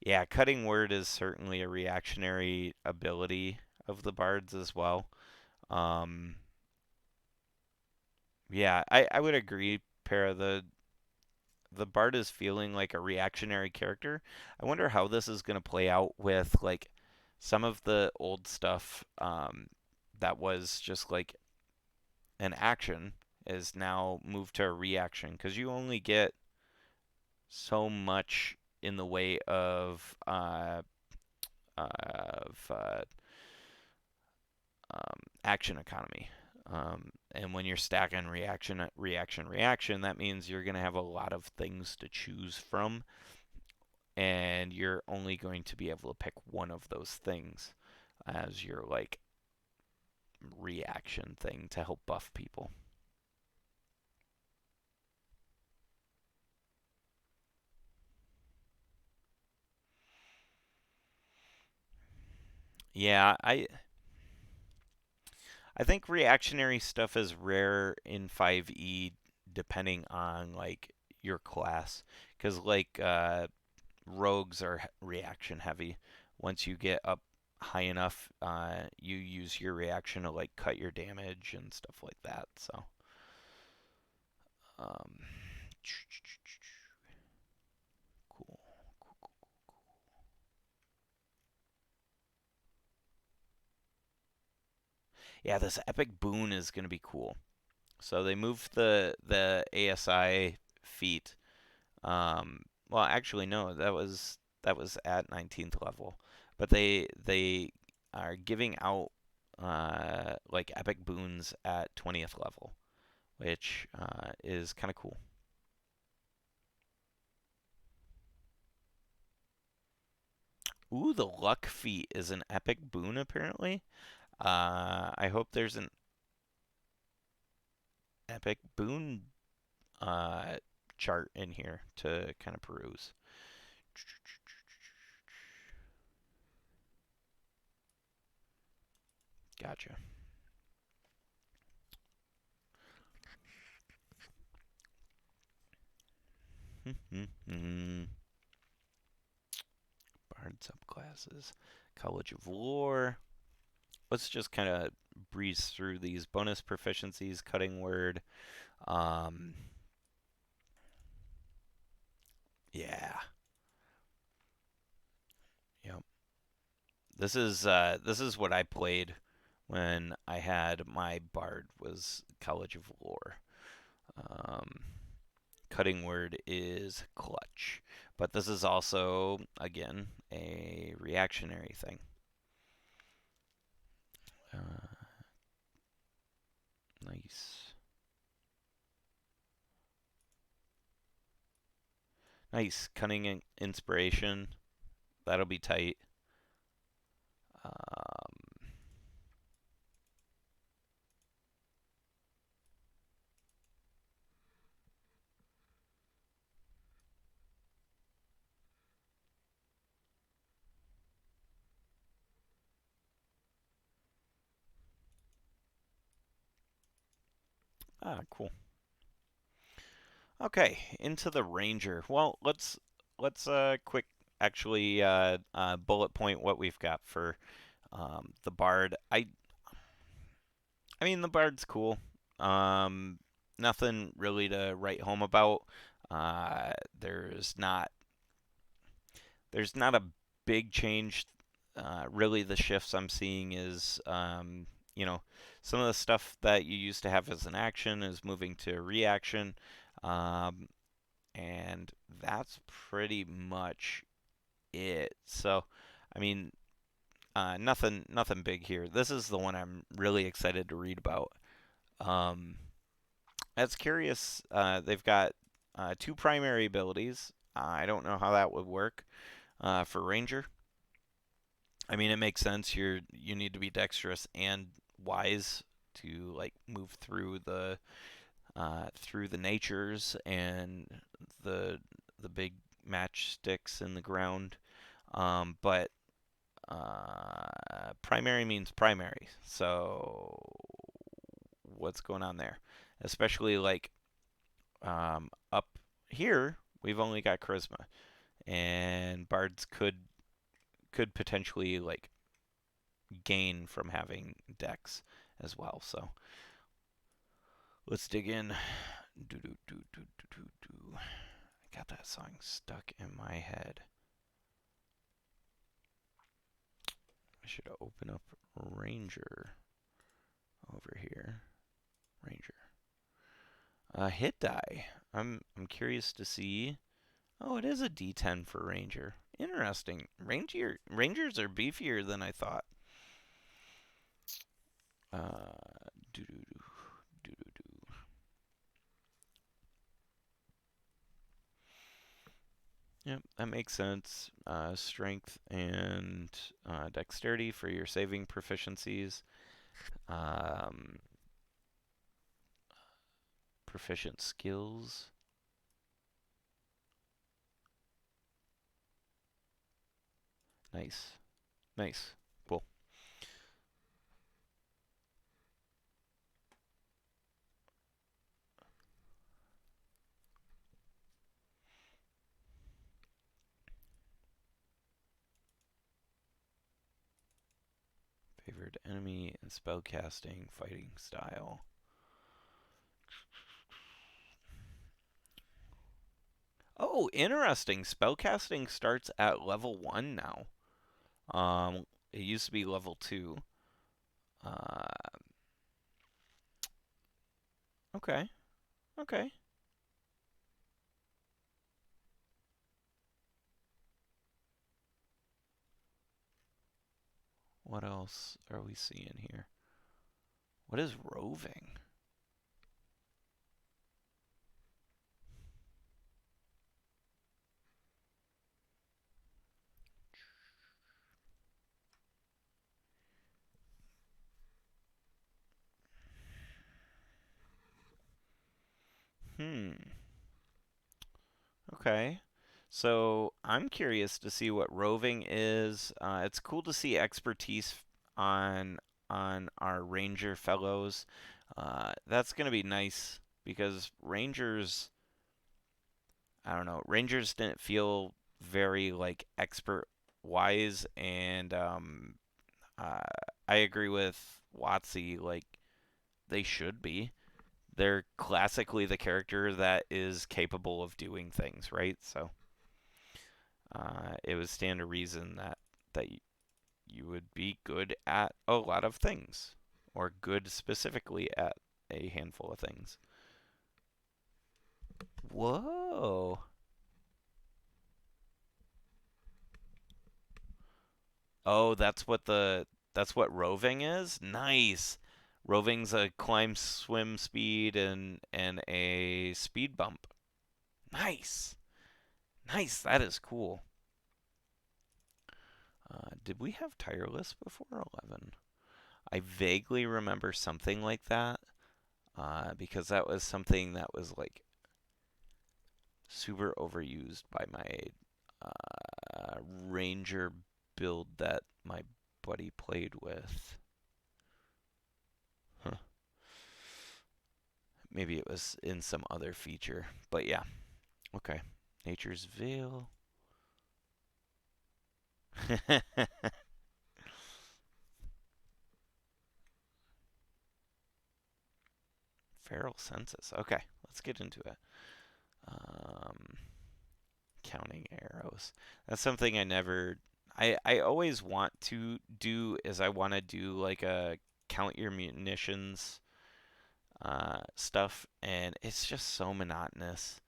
Yeah, cutting word is certainly a reactionary ability of the bards as well. Um, yeah, I would agree, Para. The bard is feeling like a reactionary character. I wonder how this is going to play out with like some of the old stuff that was just like an action is now moved to a reaction because you only get so much in the way of action economy. And when you're stacking reaction, that means you're going to have a lot of things to choose from, and you're only going to be able to pick one of those things as your like reaction thing to help buff people. Yeah, I think reactionary stuff is rare in 5e depending on like your class cuz like rogues are reaction heavy. Once you get up high enough, you use your reaction to like cut your damage and stuff like that. So, um, cool. Yeah, this epic boon is gonna be cool. So they moved the ASI feat. Well, actually, no, that was at 19th level, but they are giving out like epic boons at 20th level, which is kind of cool. Ooh, the luck feat is an epic boon apparently. I hope there's an epic boon uh, chart in here to kind of peruse. Gotcha. Bard subclasses, College of Lore. Let's just kind of breeze through these bonus proficiencies. Cutting word. Um, yeah. Yep. This is what I played when I had my bard was College of Lore. Um, cutting word is clutch, but this is also again a reactionary thing. Uh, nice, nice cunning and inspiration. That'll be tight. Um, cool. Okay, into the Ranger. Well, let's quick actually bullet point what we've got for the Bard. I mean the Bard's cool. Um, nothing really to write home about. Uh, there's not there's not a big change. Really, the shifts I'm seeing is you know some of the stuff that you used to have as an action is moving to reaction. Um, and that's pretty much it. So, I mean, nothing big here. This is the one I'm really excited to read about. Um, that's curious. They've got two primary abilities. I don't know how that would work for Ranger. I mean, it makes sense. You need to be dexterous and wise to like move through the natures and the the big matchsticks in the ground. But primary means primary. So what's going on there? Especially like up here, we've only got charisma, and bards could potentially like gain from having dex as well. So let's dig in. Do do do do do do do. I got that song stuck in my head. I should open up Ranger over here. Ranger. Hit die. I'm curious to see. Oh, it is a D10 for Ranger. Interesting. Rangers are beefier than I thought. Do do do do do do. Yep, that makes sense. Strength and dexterity for your saving proficiencies. Um, Proficient skills. Nice. Nice. Cool. Favored enemy and spellcasting fighting style. Oh, interesting. Spellcasting starts at level 1 now. It used to be level 2. Uh, okay. Okay. What else are we seeing here? What is roving? Hmm. Okay. So I'm curious to see what roving is. It's cool to see expertise on on our ranger fellows. That's gonna be nice because rangers, I don't know, rangers didn't feel very like expert wise, and uh, I agree with Watsy. Like they should be. They're classically the character that is capable of doing things, right? So it would stand to reason that you would be good at a lot of things, or good specifically at a handful of things. Whoa! Oh, that's what roving is. Nice. Roving's a climb, swim speed, and a speed bump. Nice, nice. That is cool. Did we have tireless before 11? I vaguely remember something like that because that was something that was like super overused by my ranger build that my buddy played with. Huh. Maybe it was in some other feature, but yeah. Okay. Nature's Veil. Feral Census. Okay, let's get into it. Um, Counting arrows. That's something I never. I always want to do is I want to do like a count your munitions stuff, and it's just so monotonous.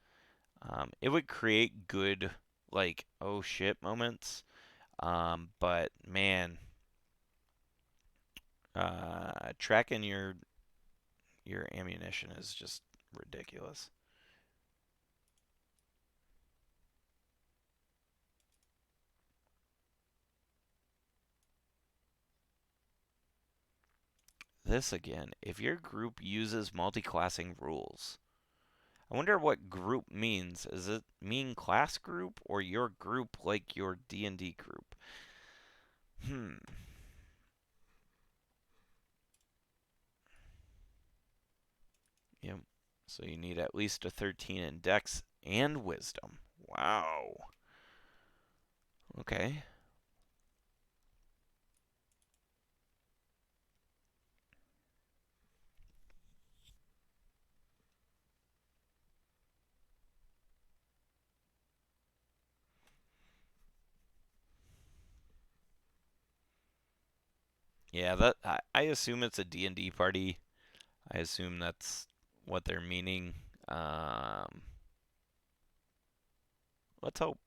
It would create good like oh shit moments, but man, tracking your ammunition is just ridiculous. This again, if your group uses multi-classing rules, I wonder what group means. Does it mean class group or your group like your D&D group? Hmm. Yep. So you need at least a 13 in Dex and Wisdom. Wow. Okay. Yeah, that I assume it's a D&D party. I assume that's what they're meaning. Um, let's hope.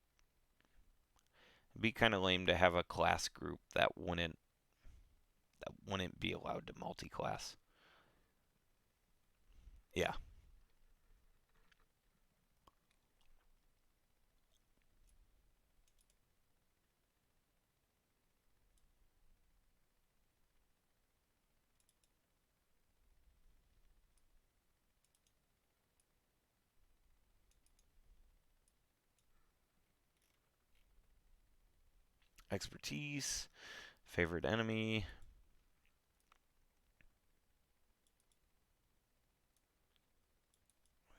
It'd be kind of lame to have a class group that wouldn't be allowed to multi-class. Yeah. Expertise, favorite enemy.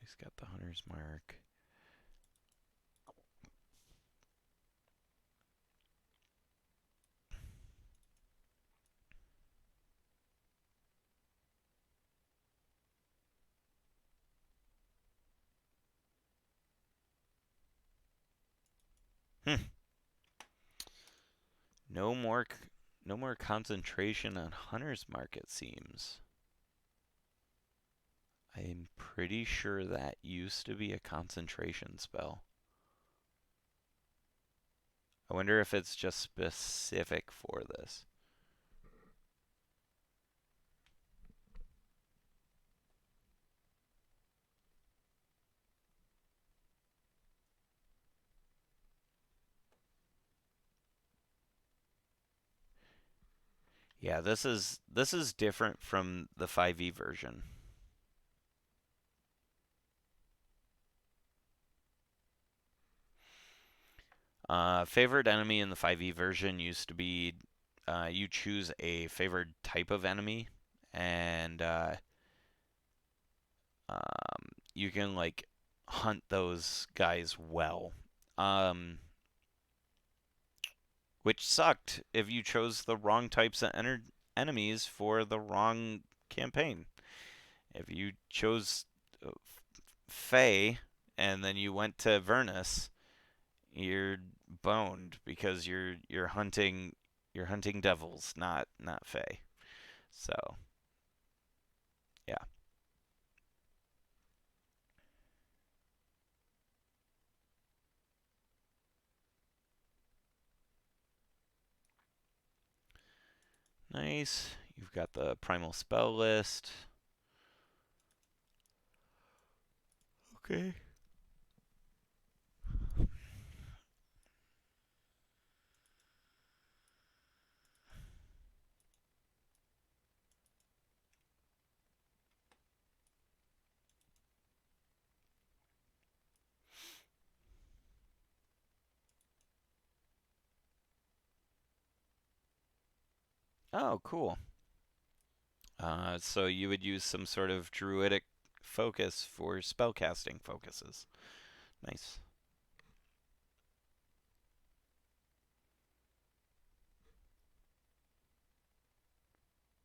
He's got the hunter's mark. Hmm. No more, no more concentration on hunter's mark. It seems. I'm pretty sure that used to be a concentration spell. I wonder if it's just specific for this. Yeah, this is different from the 5e version. Favorite enemy in the 5e version used to be you choose a favored type of enemy, and you can like hunt those guys well. Um, which sucked if you chose the wrong types of enemies for the wrong campaign. If you chose Fae and then you went to Vernus, you're boned because you're hunting devils, not Fae. So yeah, nice. You've got the primal spell list. Okay. Oh, cool. So you would use some sort of druidic focus for spellcasting focuses. Nice.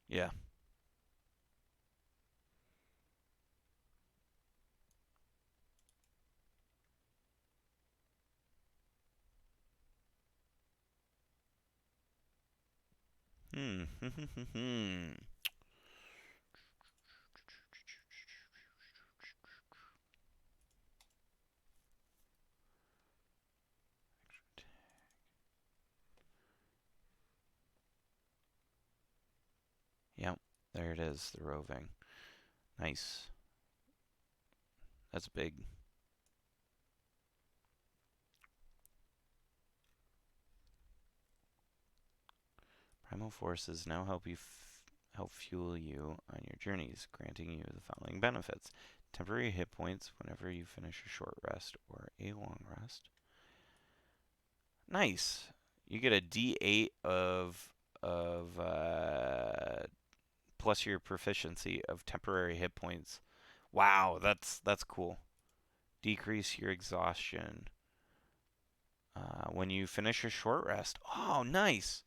Yeah. Hmm. Yep. There it is. The roving. Nice. That's big. Primal forces now help fuel you on your journeys, granting you the following benefits: temporary hit points whenever you finish a short rest or a long rest. Nice. You get a D8 of plus your proficiency of temporary hit points. Wow, that's cool. Decrease your exhaustion. When you finish a short rest. Oh, nice.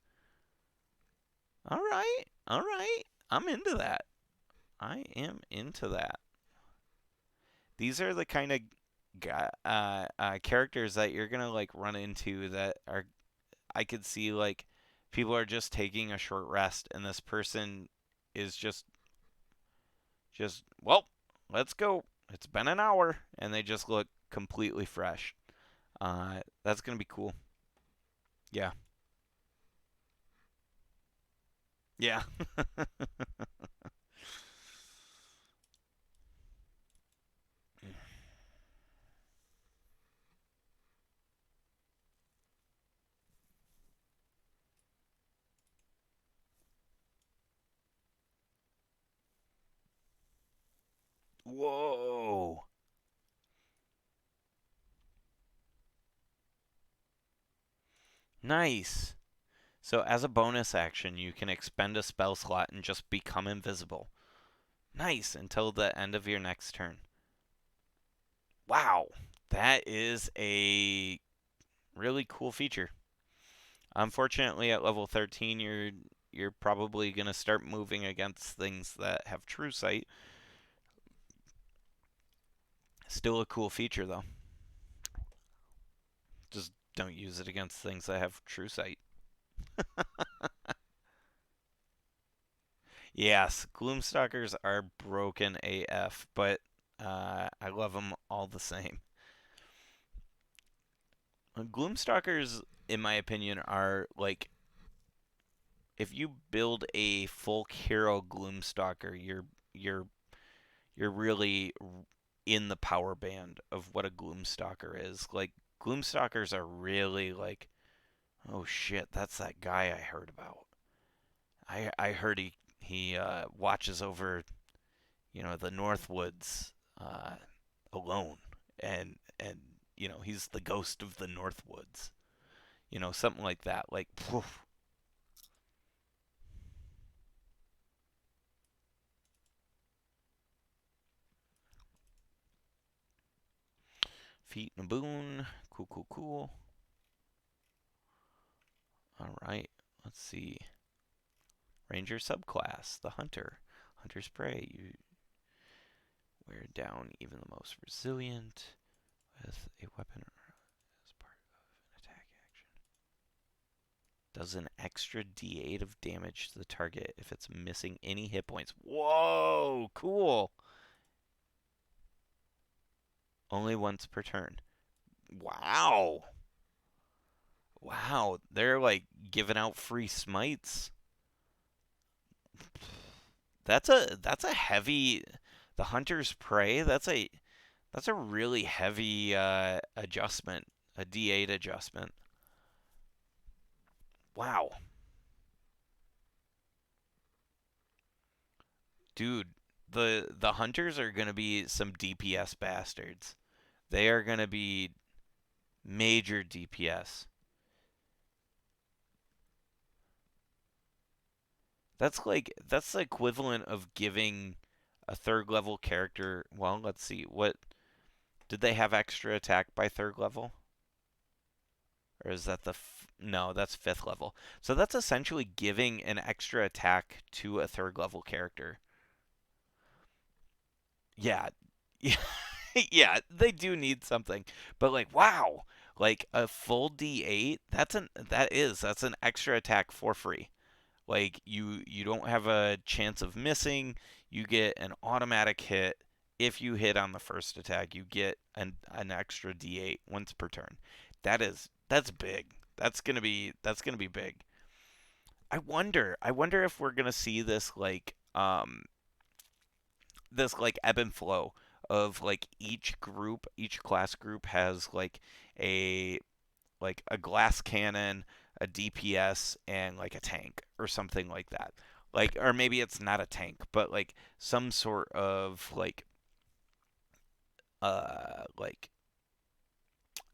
All right. All right. I'm into that. I am into that. These are the kind of characters that you're gonna like run into that are I could see like people are just taking a short rest and this person is just well, let's go. It's been an hour and they just look completely fresh. That's gonna be cool. Yeah. Yeah. Whoa. Nice. So as a bonus action, you can expend a spell slot and just become invisible. Nice until the end of your next turn. Wow. That is a really cool feature. Unfortunately, at level 13, you're probably going to start moving against things that have true sight. Still a cool feature though. Just don't use it against things that have true sight. Yes, Gloomstalkers are broken AF, but I love them all the same. Gloomstalkers, in my opinion, are like if you build a folk hero Gloomstalker, you're really in the power band of what a Gloomstalker is. Like Gloomstalkers are really like, oh shit, that's that guy I heard about. I heard he watches over the Northwoods uh, alone, and he's the ghost of the Northwoods. Something like that. Like, poof. Feat and a Boon. Cool, cool, cool. All right. Let's see. Ranger subclass, the Hunter. Hunter's Prey. You wear down even the most resilient with a weapon as part of an attack action. Does an extra d8 of damage to the target if it's missing any hit points. Whoa, cool. Only once per turn. Wow. Wow, they're like giving out free smites. That's a heavy the Hunter's Prey. That's a really heavy adjustment, a D8 adjustment. Wow. Dude, the hunters are going to be some DPS bastards. They are going to be major DPS. That's the equivalent of giving a third level character, well, let's see. What did they have extra attack by third level? Or is that no, that's fifth level. So that's essentially giving an extra attack to a third level character. Yeah. Yeah. Yeah, they do need something. But like, wow. Like a full D8, that's an extra attack for free. Like you don't have a chance of missing. You get an automatic hit. If you hit on the first attack, you get an extra D8 once per turn. That's big. That's gonna be big. I wonder if we're gonna see this like ebb and flow of like each class group has a a glass cannon, a DPS, and like a tank or something like that. Like, or maybe it's not a tank, but like some sort of like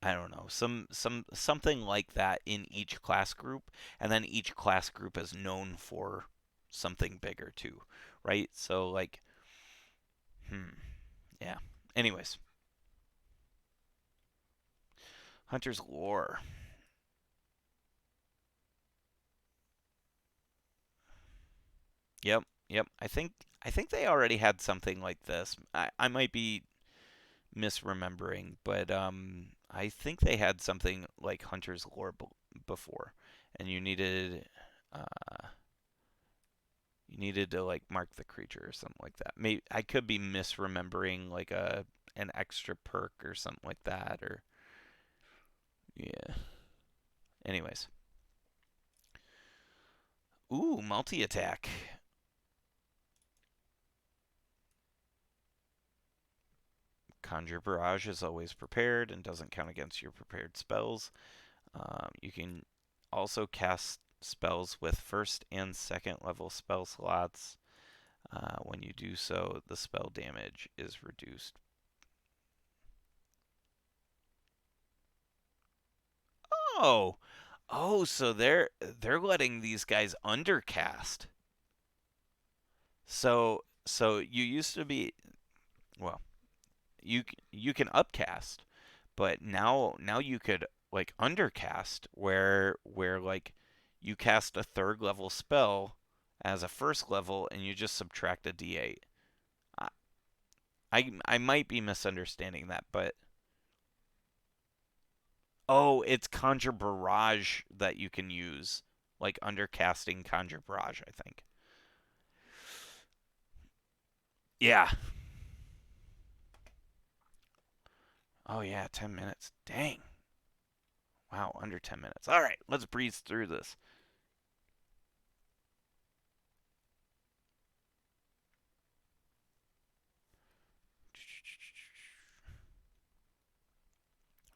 I don't know, something like that in each class group, and then each class group is known for something bigger too, right? So like, yeah. Anyways, Hunter's lore. Yep, yep. I think they already had something like this. I might be misremembering, but I think they had something like Hunter's Lore before, and uh you needed to like mark the creature or something like that. Maybe I could be misremembering like a an extra perk or something like that, or yeah. Anyways, ooh, multi attack. Conjure Barrage is always prepared and doesn't count against your prepared spells. You can also cast spells with first and second level spell slots. When you do so, the spell damage is reduced. Oh, oh, so they're letting these guys undercast. So you used to be well, you can upcast, but now you could like undercast where like you cast a third level spell as a first level and you just subtract a d8. I I might be misunderstanding that, but oh, it's Conjure Barrage that you can use, like undercasting Conjure Barrage, I think. Yeah. Oh yeah, 10 minutes. Dang. Wow, under 10 minutes. All right, let's breeze through this.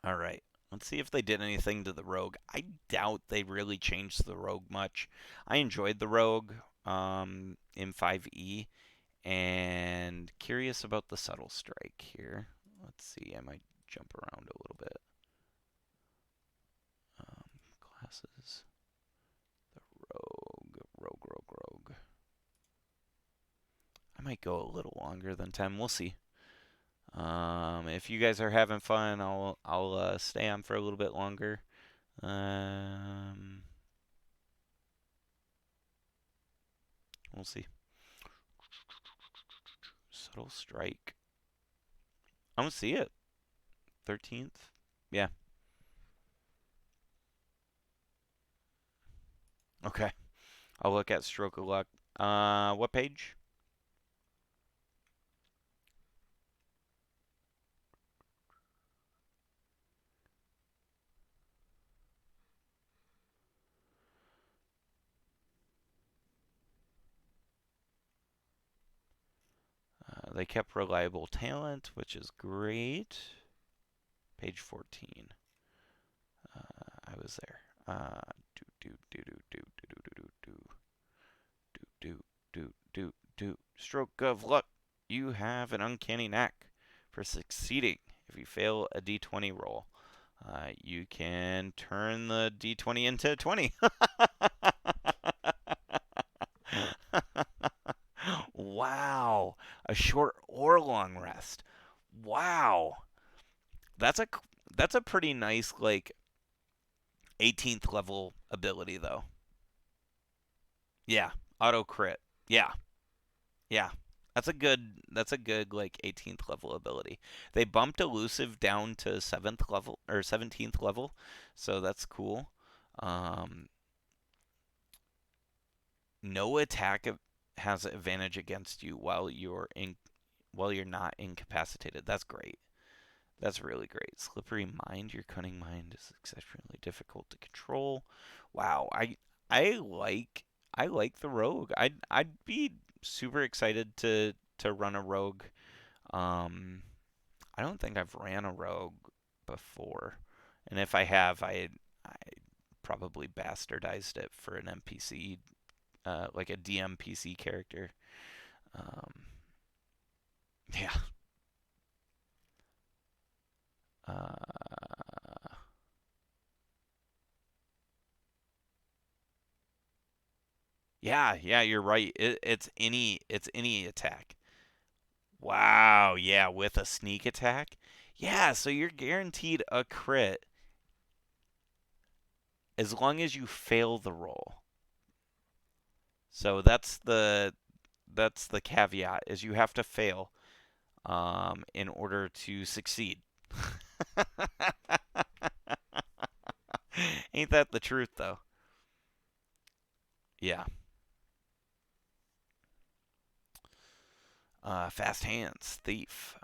All right. Let's see if they did anything to the rogue. I doubt they really changed the rogue much. I enjoyed the rogue in 5e, and curious about the subtle strike here. Let's see. I might jump around a little bit. Classes. The rogue. I might go a little longer than 10. We'll see. If you guys are having fun, I'll stay on for a little bit longer. Um, we'll see. Subtle strike. I don't see it. 13th. Yeah. Okay. I'll look at stroke of luck. What page? They kept reliable talent, which is great. Page 14. I was there. Do do do do do do do do do do do do do. Stroke of luck. You have an uncanny knack for succeeding. If you fail a d20 roll, you can turn the d20 into a 20. Wow, a short or long rest. Wow, that's a that's a pretty nice like 18th level ability though. Yeah, auto crit. Yeah, yeah. That's a good like 18th level ability. They bumped elusive down to 7th level or 17th level, so that's cool. Um, no attack has advantage against you while you're not incapacitated. That's great. That's really great. Slippery mind. Your cunning mind is exceptionally difficult to control. Wow, I like I like the rogue. I'd be super excited to run a rogue. Um, I don't think I've ran a rogue before, and if I have, I probably bastardized it for an NPC, like a DMPC character. Um, yeah. Uh, yeah, yeah, you're right. It's any attack. Wow, yeah, with a sneak attack. Yeah, so you're guaranteed a crit as long as you fail the roll. So that's the caveat is you have to fail in order to succeed. Ain't that the truth though? Yeah. Fast hands, thief.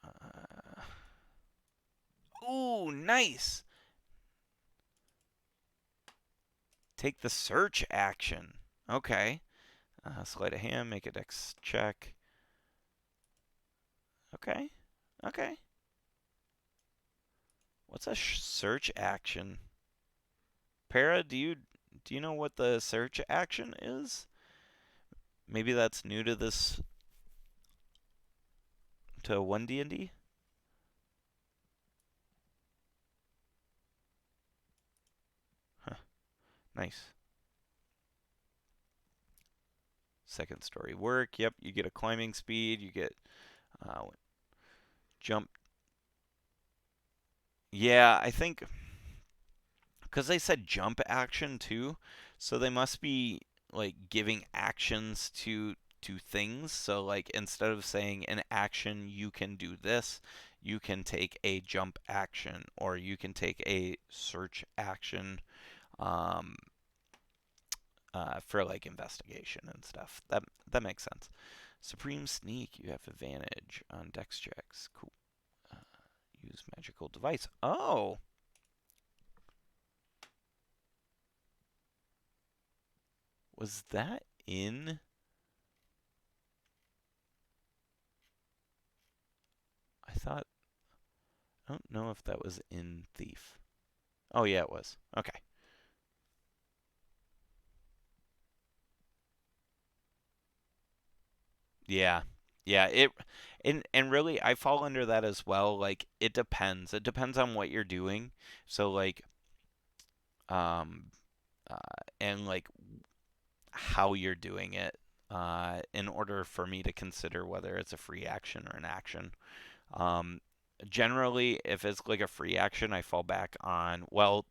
Ooh, nice. Take the search action. Okay. Sleight of hand, make a dex check. Okay. Okay. What's a search action? Para, do you know what the search action is? Maybe that's new to this to 1D&D? Huh. Nice. Second story work. Yep, you get a climbing speed, you get uh, jump. Yeah, I think because they said jump action too, so they must be like giving actions to things. So like instead of saying an action you can do this, you can take a jump action or you can take a search action um, for like investigation and stuff. That makes sense. Supreme sneak, you have advantage on dex checks. Cool. Uh, use magical device. Oh, was that in? I thought I don't know if that was in Thief. Oh yeah, it was. Okay. Yeah. Yeah, and really I fall under that as well. Like it depends. It depends on what you're doing. So like um and like how you're doing it in order for me to consider whether it's a free action or an action. Um Generally if it's like a free action, I fall back on, well,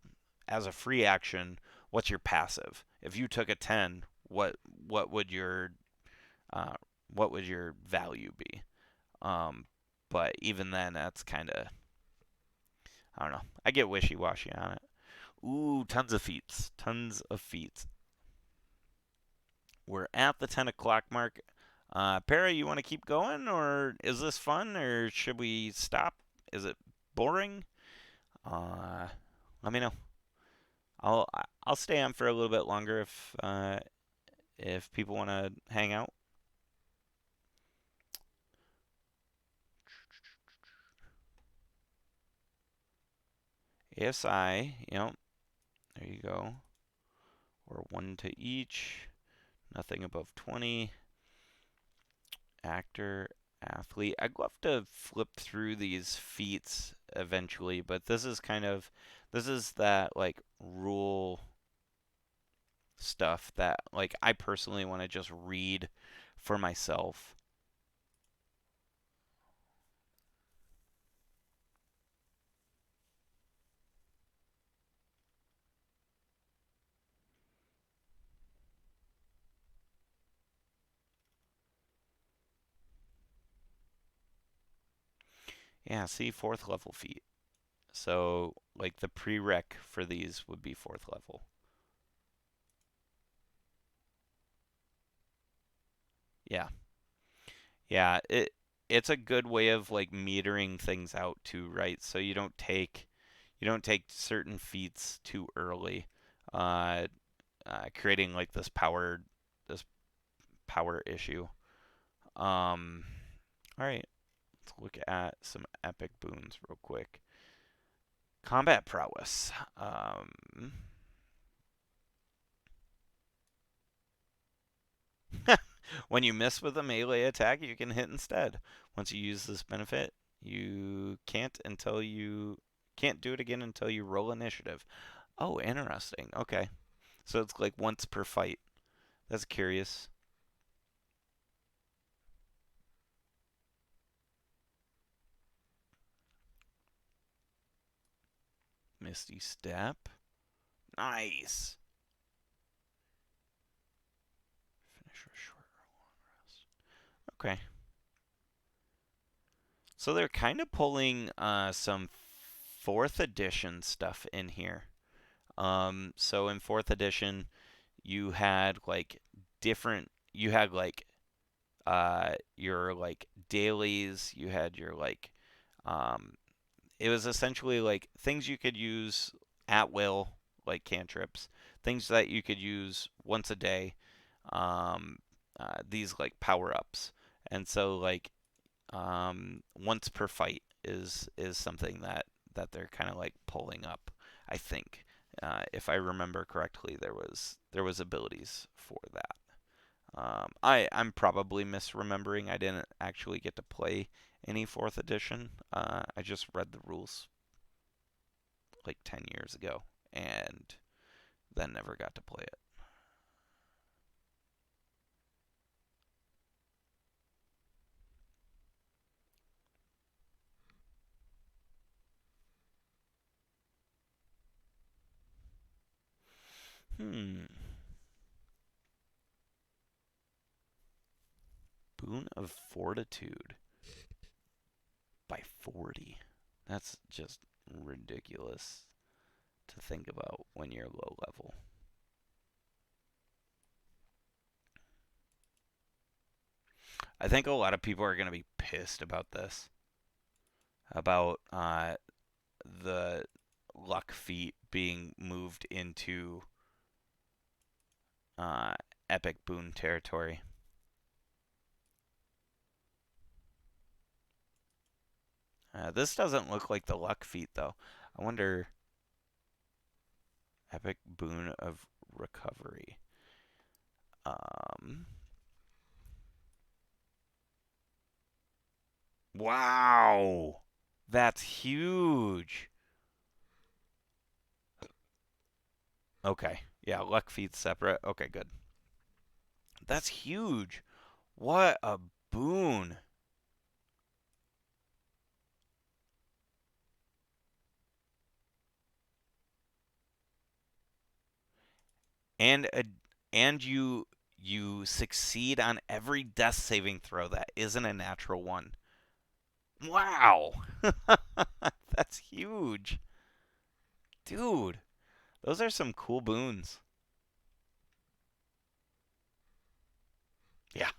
as a free action, what's your passive? If you took a 10, what would your uh, what would your value be? Um, but even then, that's kind of, I don't know. I get wishy washy on it. Ooh, tons of feats, tons of feats. We're at the 10 o'clock mark. Para, you want to keep going, or is this fun, or should we stop? Is it boring? Uh, Let me know. I'll I'll stay on for a little bit longer if people want to hang out. ASI, yep, there you go. Or one to each. Nothing above 20. Actor, athlete. I'd love to flip through these feats eventually, but this is that like rule stuff that like I personally want to just read for myself. Yeah, see, fourth level feat. So like the prereq for these would be fourth level. Yeah. Yeah, it's a good way of like metering things out too, right? So you don't take certain feats too early, uh, creating like this power issue. Um, all right, let's look at some epic boons real quick. Combat prowess. When you miss with a melee attack, you can hit instead. Once you use this benefit, you can't do it again until you roll initiative. Oh, interesting. Okay. So it's like once per fight. That's curious. Misty Step. Nice. Short or long rest. Okay. So they're kind of pulling some fourth edition stuff in here. So in fourth edition, you had like different. You had like your like dailies. You had your like um, it was essentially like things you could use at will, like cantrips, things that you could use once a day, these like power ups. And so like once per fight is something that they're kind of like pulling up. I think, if I remember correctly, there was abilities for that. I'm probably misremembering. I didn't actually get to play any fourth edition. I just read the rules like 10 years ago and then never got to play it. Hmm. Boon of Fortitude by 40. That's just ridiculous to think about when you're low level. I think a lot of people are going to be pissed about this, about the luck feat being moved into uh, epic boon territory. This doesn't look like the luck feat though. I wonder. Epic boon of recovery. Um. Wow, that's huge. Okay, yeah, luck feat's separate. Okay, good. That's huge. What a boon. And a, and you succeed on every death saving throw that isn't a natural one. Wow. That's huge. Dude, those are some cool boons. Yeah.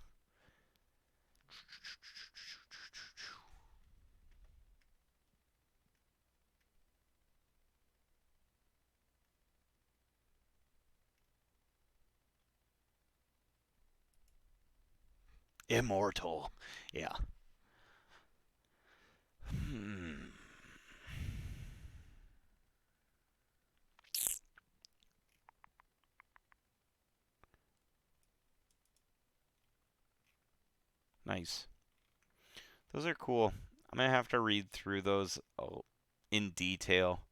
Immortal. Yeah. Hmm. Nice. Those are cool. I'm gonna have to read through those in detail.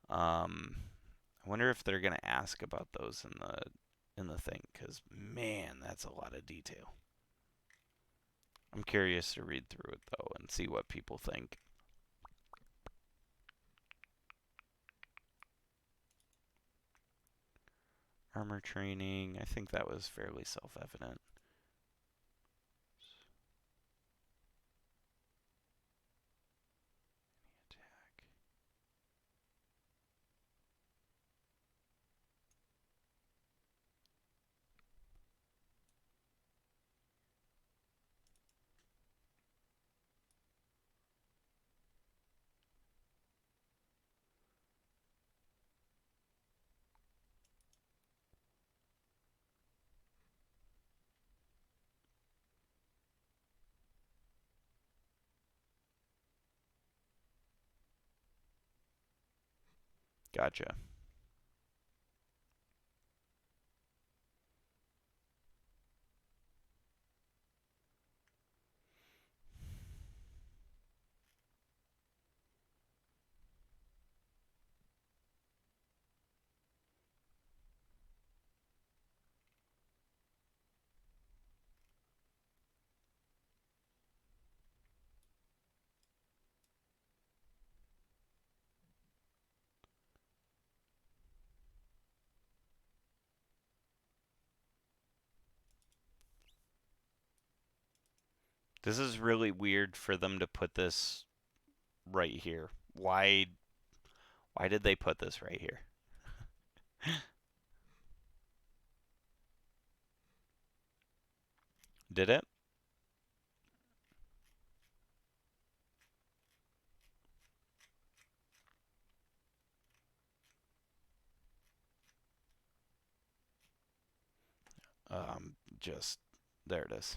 I wonder if they're gonna ask about those in the thing, because man, that's a lot of detail. I'm curious to read through it though and see what people think. Armor training, I think that was fairly self-evident. Attack. Gotcha. This is really weird for them to put this right here. Why did they put this right here? Did it? Just there it is.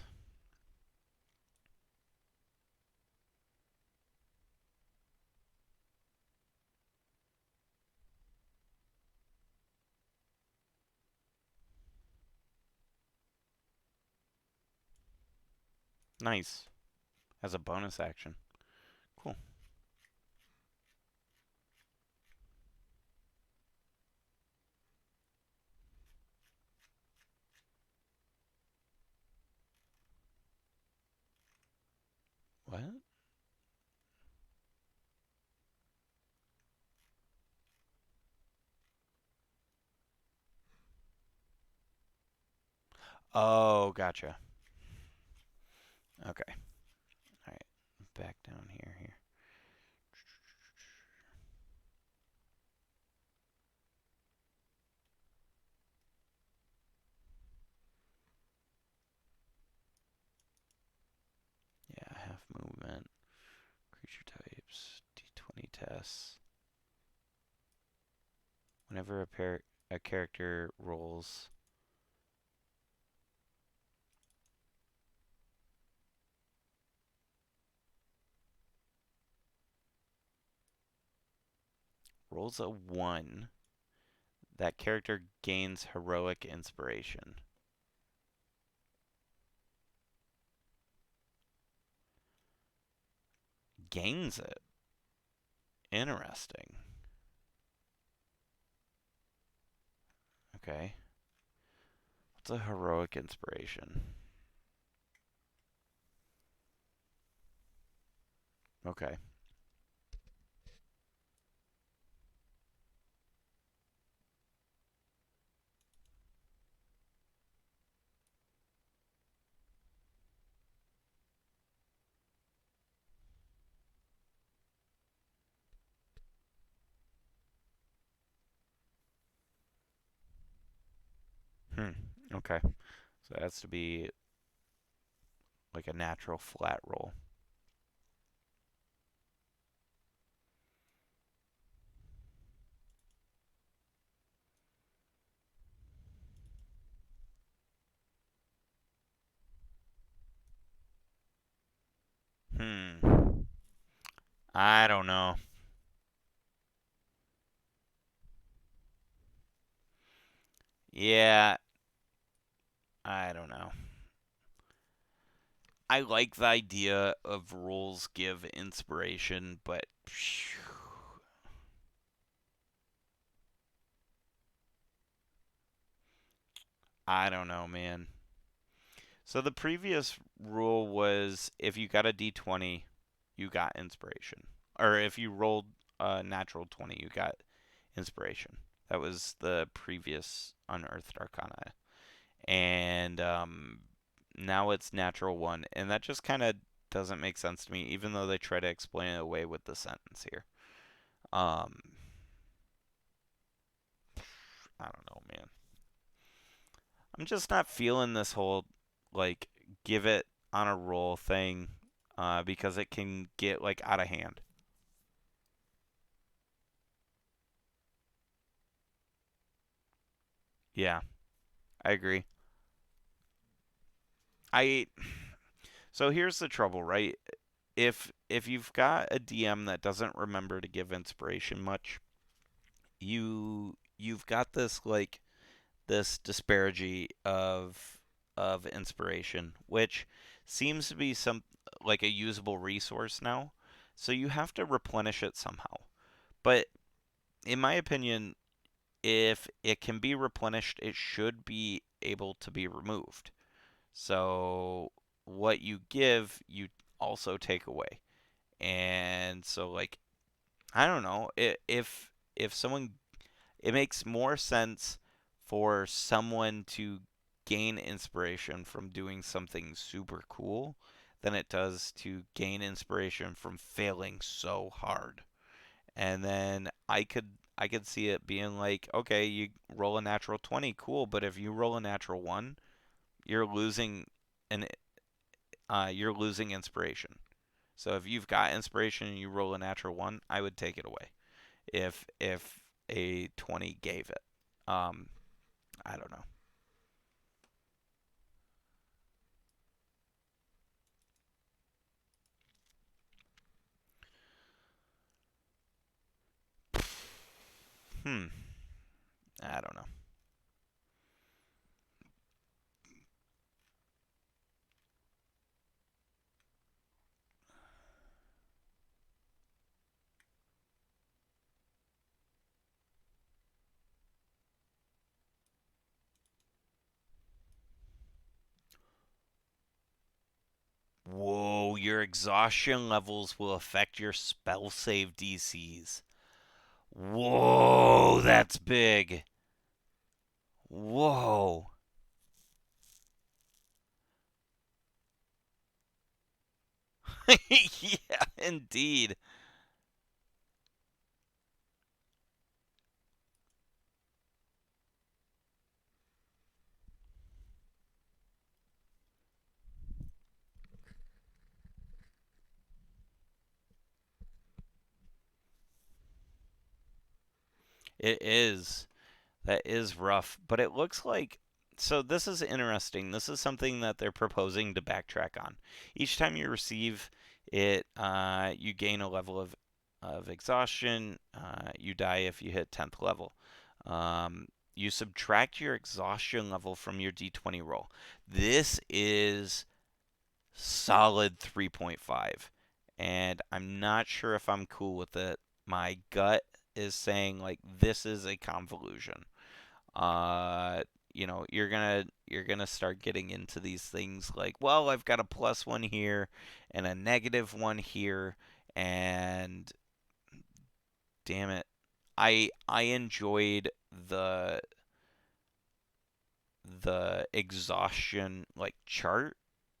Nice. As a bonus action. Cool. What? Oh, gotcha. Okay. All right. Back down here. Yeah, half movement. Creature types. D20 tests. Whenever a character rolls a 1, that character gains heroic inspiration. Gains it. Interesting. Okay. What's a heroic inspiration? Okay. Hmm. Okay. So it has to be like a natural flat roll. Hmm. I don't know. Yeah, I don't know. I like the idea of rules give inspiration, but I don't know, man. So the previous rule was if you got a d20, you got inspiration. Or if you rolled a natural 20, you got inspiration. That was the previous Unearthed Arcana. And now it's natural 1. And that just kind of doesn't make sense to me, even though they try to explain it away with the sentence here. Um, I don't know, man. I'm just not feeling this whole, like, give it on a roll thing because it can get, like, out of hand. Yeah, I agree. I So here's the trouble, right? If you've got a DM that doesn't remember to give inspiration much, you've got this disparity of inspiration, which seems to be some like a usable resource now. So you have to replenish it somehow. But in my opinion, if it can be replenished, it should be able to be removed. So what you give, you also take away. And so like I don't know, if someone it makes more sense for someone to gain inspiration from doing something super cool than it does to gain inspiration from failing so hard. And then I could see it being like, okay, you roll a natural 20, cool, but if you roll a natural 1, you're losing an you're losing inspiration. So if you've got inspiration and you roll a natural 1, I would take it away. If a 20 gave it. Um I don't know. Hmm. I don't know. Whoa, your exhaustion levels will affect your spell save DCs. Whoa, that's big. Whoa. Yeah, indeed. It is. That is rough, but it looks like so this is interesting. This is something that they're proposing to backtrack on. Each time you receive it, you gain a level of exhaustion. You die if you hit 10th level. You subtract your exhaustion level from your D20 roll. This is solid 3.5, and I'm not sure if I'm cool with it. My gut is saying like this is a convolution. uh you're gonna start getting into these things like, well, I've got a plus one here and a negative one here, and damn it, I enjoyed the exhaustion like chart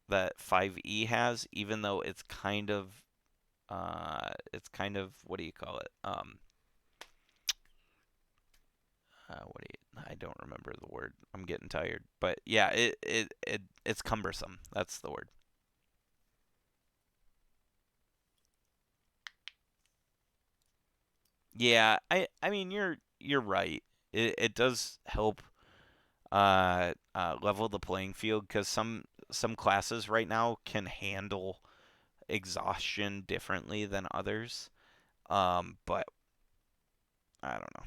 that 5e has, even though it's kind of what do you call it, what do you, I don't remember the word. I'm getting tired. But yeah, it's cumbersome. That's the word. Yeah, I mean you're right. It does help level the playing field because some classes right now can handle exhaustion differently than others. But I don't know.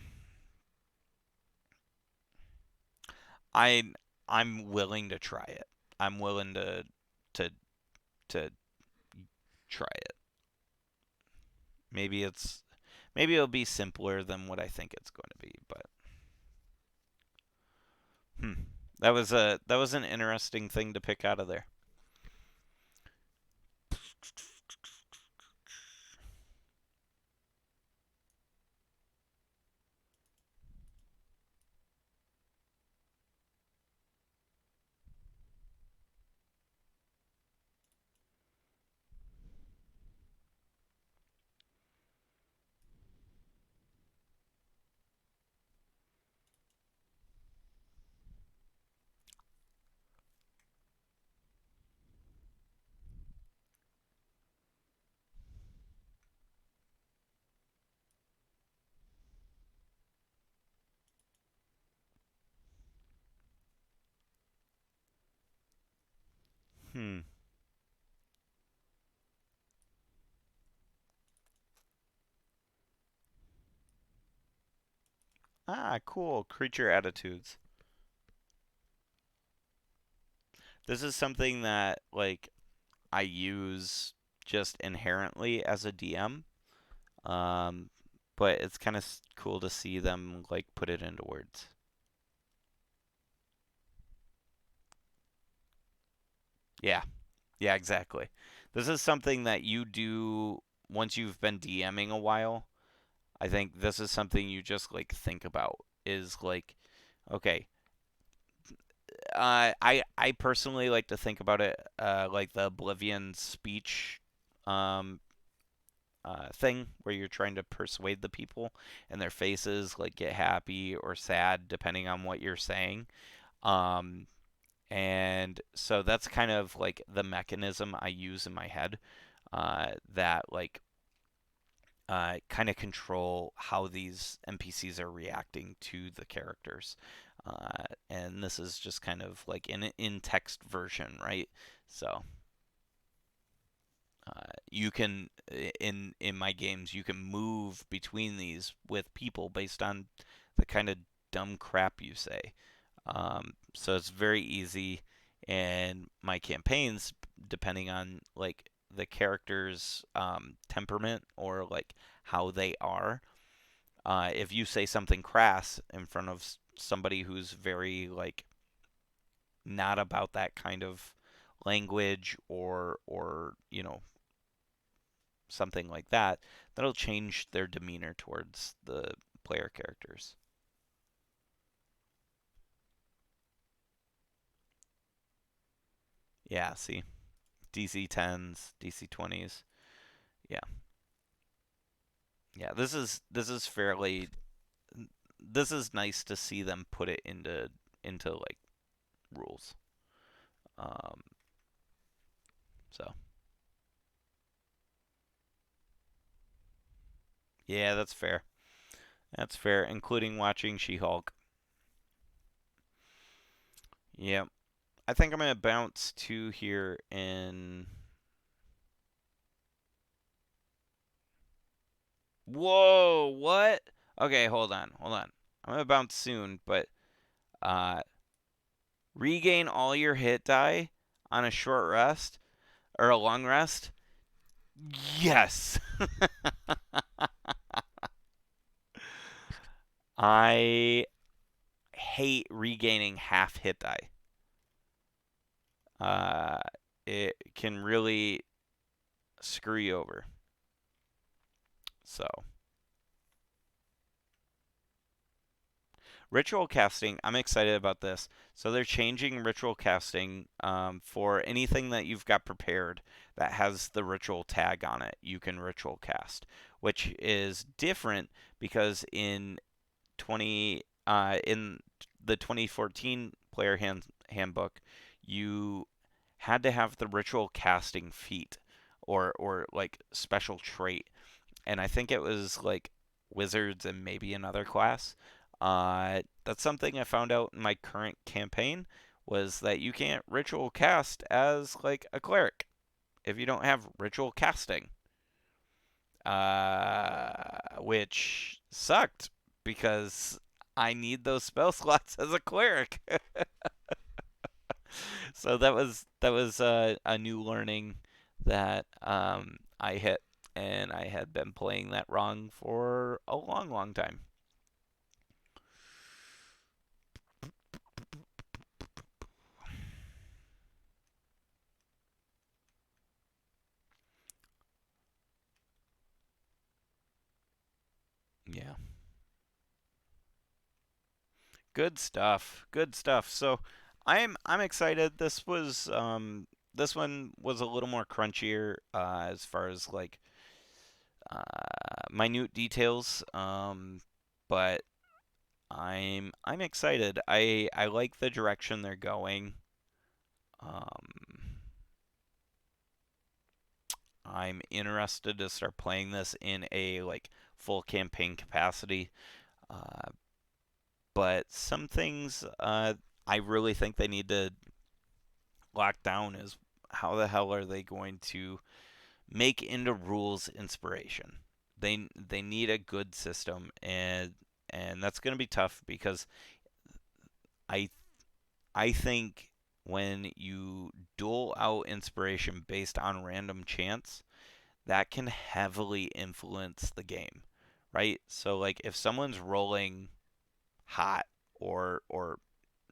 I I'm willing to try it. I'm willing to to try it. Maybe it'll be simpler than what I think it's going to be, but hmm. That was an interesting thing to pick out of there. Hmm. Ah, cool. Creature attitudes. This is something that like I use just inherently as a DM. Um, but it's kind of cool to see them like put it into words. Yeah. Yeah, exactly. This is something that you do once you've been DMing a while. I think this is something you just like think about is like, okay, I personally like to think about it like the Oblivion speech um, thing, where you're trying to persuade the people, and their faces like get happy or sad depending on what you're saying. Um, and so that's kind of like the mechanism I use in my head, that like kind of control how these NPCs are reacting to the characters. And this is just kind of like an in text version, right? So you can in my games you can move between these with people based on the kind of dumb crap you say. So it's very easy, and my campaigns, depending on like the character's temperament or like how they are, if you say something crass in front of somebody who's very like not about that kind of language, or something like that, that'll change their demeanor towards the player characters. Yeah, see, DC 10s, DC 20s. Yeah, yeah. This is fairly. This is nice to see them put it into like rules. Um, so yeah, that's fair. That's fair, including watching She-Hulk. Yep. I think I'm gonna bounce two here in. Whoa! What? Okay, hold on. I'm gonna bounce soon, but uh, regain all your hit die on a short rest or a long rest. Yes. I hate regaining half hit die. Uh, it can really screw you over. So, ritual casting, I'm excited about this. So, they're changing ritual casting for anything that you've got prepared that has the ritual tag on it. You can ritual cast, which is different because in the 2014 handbook, you had to have the ritual casting feat, or like special trait, and I think it was like wizards and maybe another class. That's something I found out in my current campaign, was that you can't ritual cast as like a cleric if you don't have ritual casting, which sucked because I need those spell slots as a cleric. So that was a new learning that I hit, and I had been playing that wrong for a long, long time. Yeah, good stuff. Good stuff. So I'm excited. This one was a little more crunchier as far as like minute details. But I'm excited. I like the direction they're going. Um, I'm interested to start playing this in a like full campaign capacity. Uh, but some things I really think they need to lock down is how the hell are they going to make into rules inspiration? They need a good system, and that's going to be tough because I I think when you dole out inspiration based on random chance, that can heavily influence the game, right? So like if someone's rolling hot or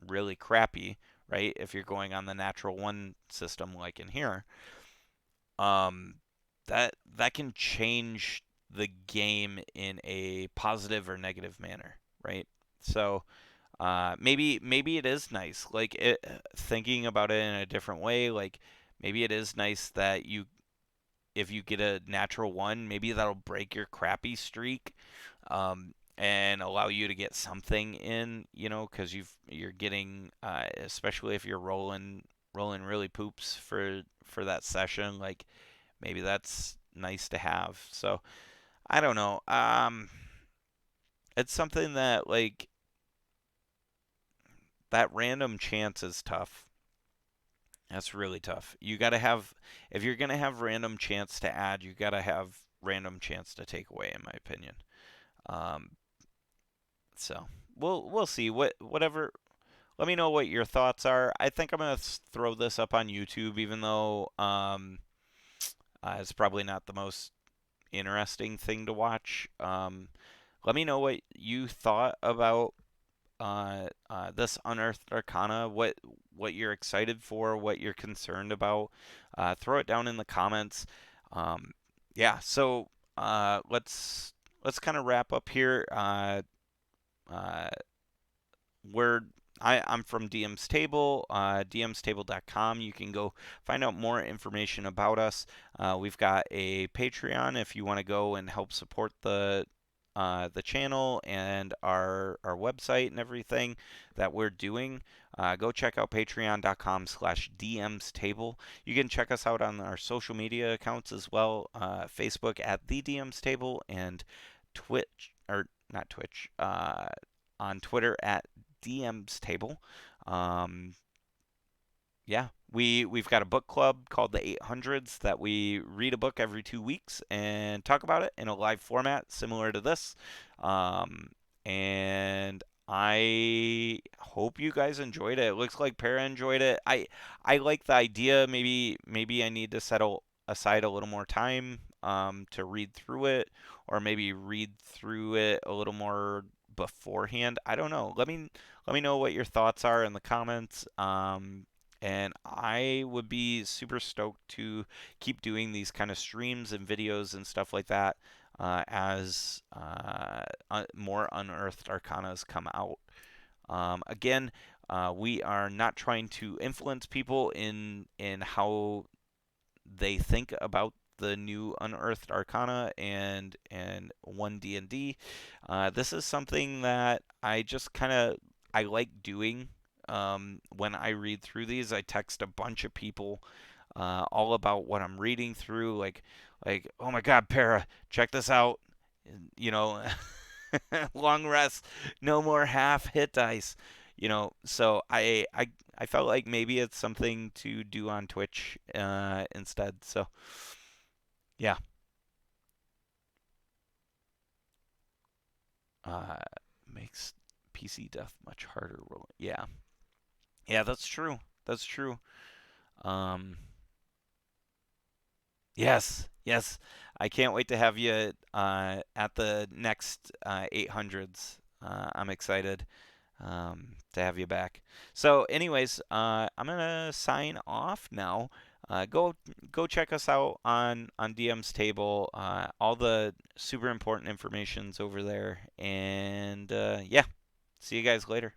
really crappy, right? If you're going on the natural one system like in here, um that can change the game in a positive or negative manner, right? So Maybe it is nice. Like thinking about it in a different way. Like maybe it is nice that if you get a natural one, maybe that'll break your crappy streak, and allow you to get something in. Because you're getting, especially if you're rolling really poops for that session. Like maybe that's nice to have. So I don't know. It's something that like that random chance is tough. That's really tough. You got to have, if you're going to have random chance to add, you got to have random chance to take away, in my opinion. Um, so we'll see whatever. Let me know what your thoughts are. I think I'm gonna throw this up on YouTube, even though it's probably not the most interesting thing to watch. Let me know what you thought about this Unearthed Arcana, what you're excited for, what you're concerned about. Throw it down in the comments. Um, yeah, so let's kind of wrap up here. Uh, we're I'm from DM's Table, dmstable.com. You can go find out more information about us. We've got a Patreon if you want to go and help support the channel and our website and everything that we're doing. Go check out patreon.com/dmstable. You can check us out on our social media accounts as well. Facebook at the DM's Table and Twitch, or not Twitch, on Twitter at DM's Table. Um, yeah, we've got a book club called the 800s that we read a book every 2 weeks and talk about it in a live format similar to this. Um, and I hope you guys enjoyed it. It looks like Para enjoyed it. I like the idea. Maybe I need to settle aside a little more time to read through it, or maybe read through it a little more beforehand. I don't know. Let me know what your thoughts are in the comments. And I would be super stoked to keep doing these kind of streams and videos and stuff like that as more Unearthed Arcanas come out. Again, we are not trying to influence people in how they think about the new Unearthed Arcana and 1D&D. This is something that I just kind of I like doing. When I read through these, I text a bunch of people all about what I'm reading through. Like, oh my God, Para, check this out. You know, long rest, no more half hit dice. So I felt like maybe it's something to do on Twitch instead. So yeah, uh, makes PC death much harder rolling. Yeah, yeah, that's true. That's true. Um, yes, yes. I can't wait to have you at the next 800s. I'm excited to have you back. So, anyways, I'm gonna sign off now. Go check us out on DM's Table. All the super important information's over there. And yeah, see you guys later.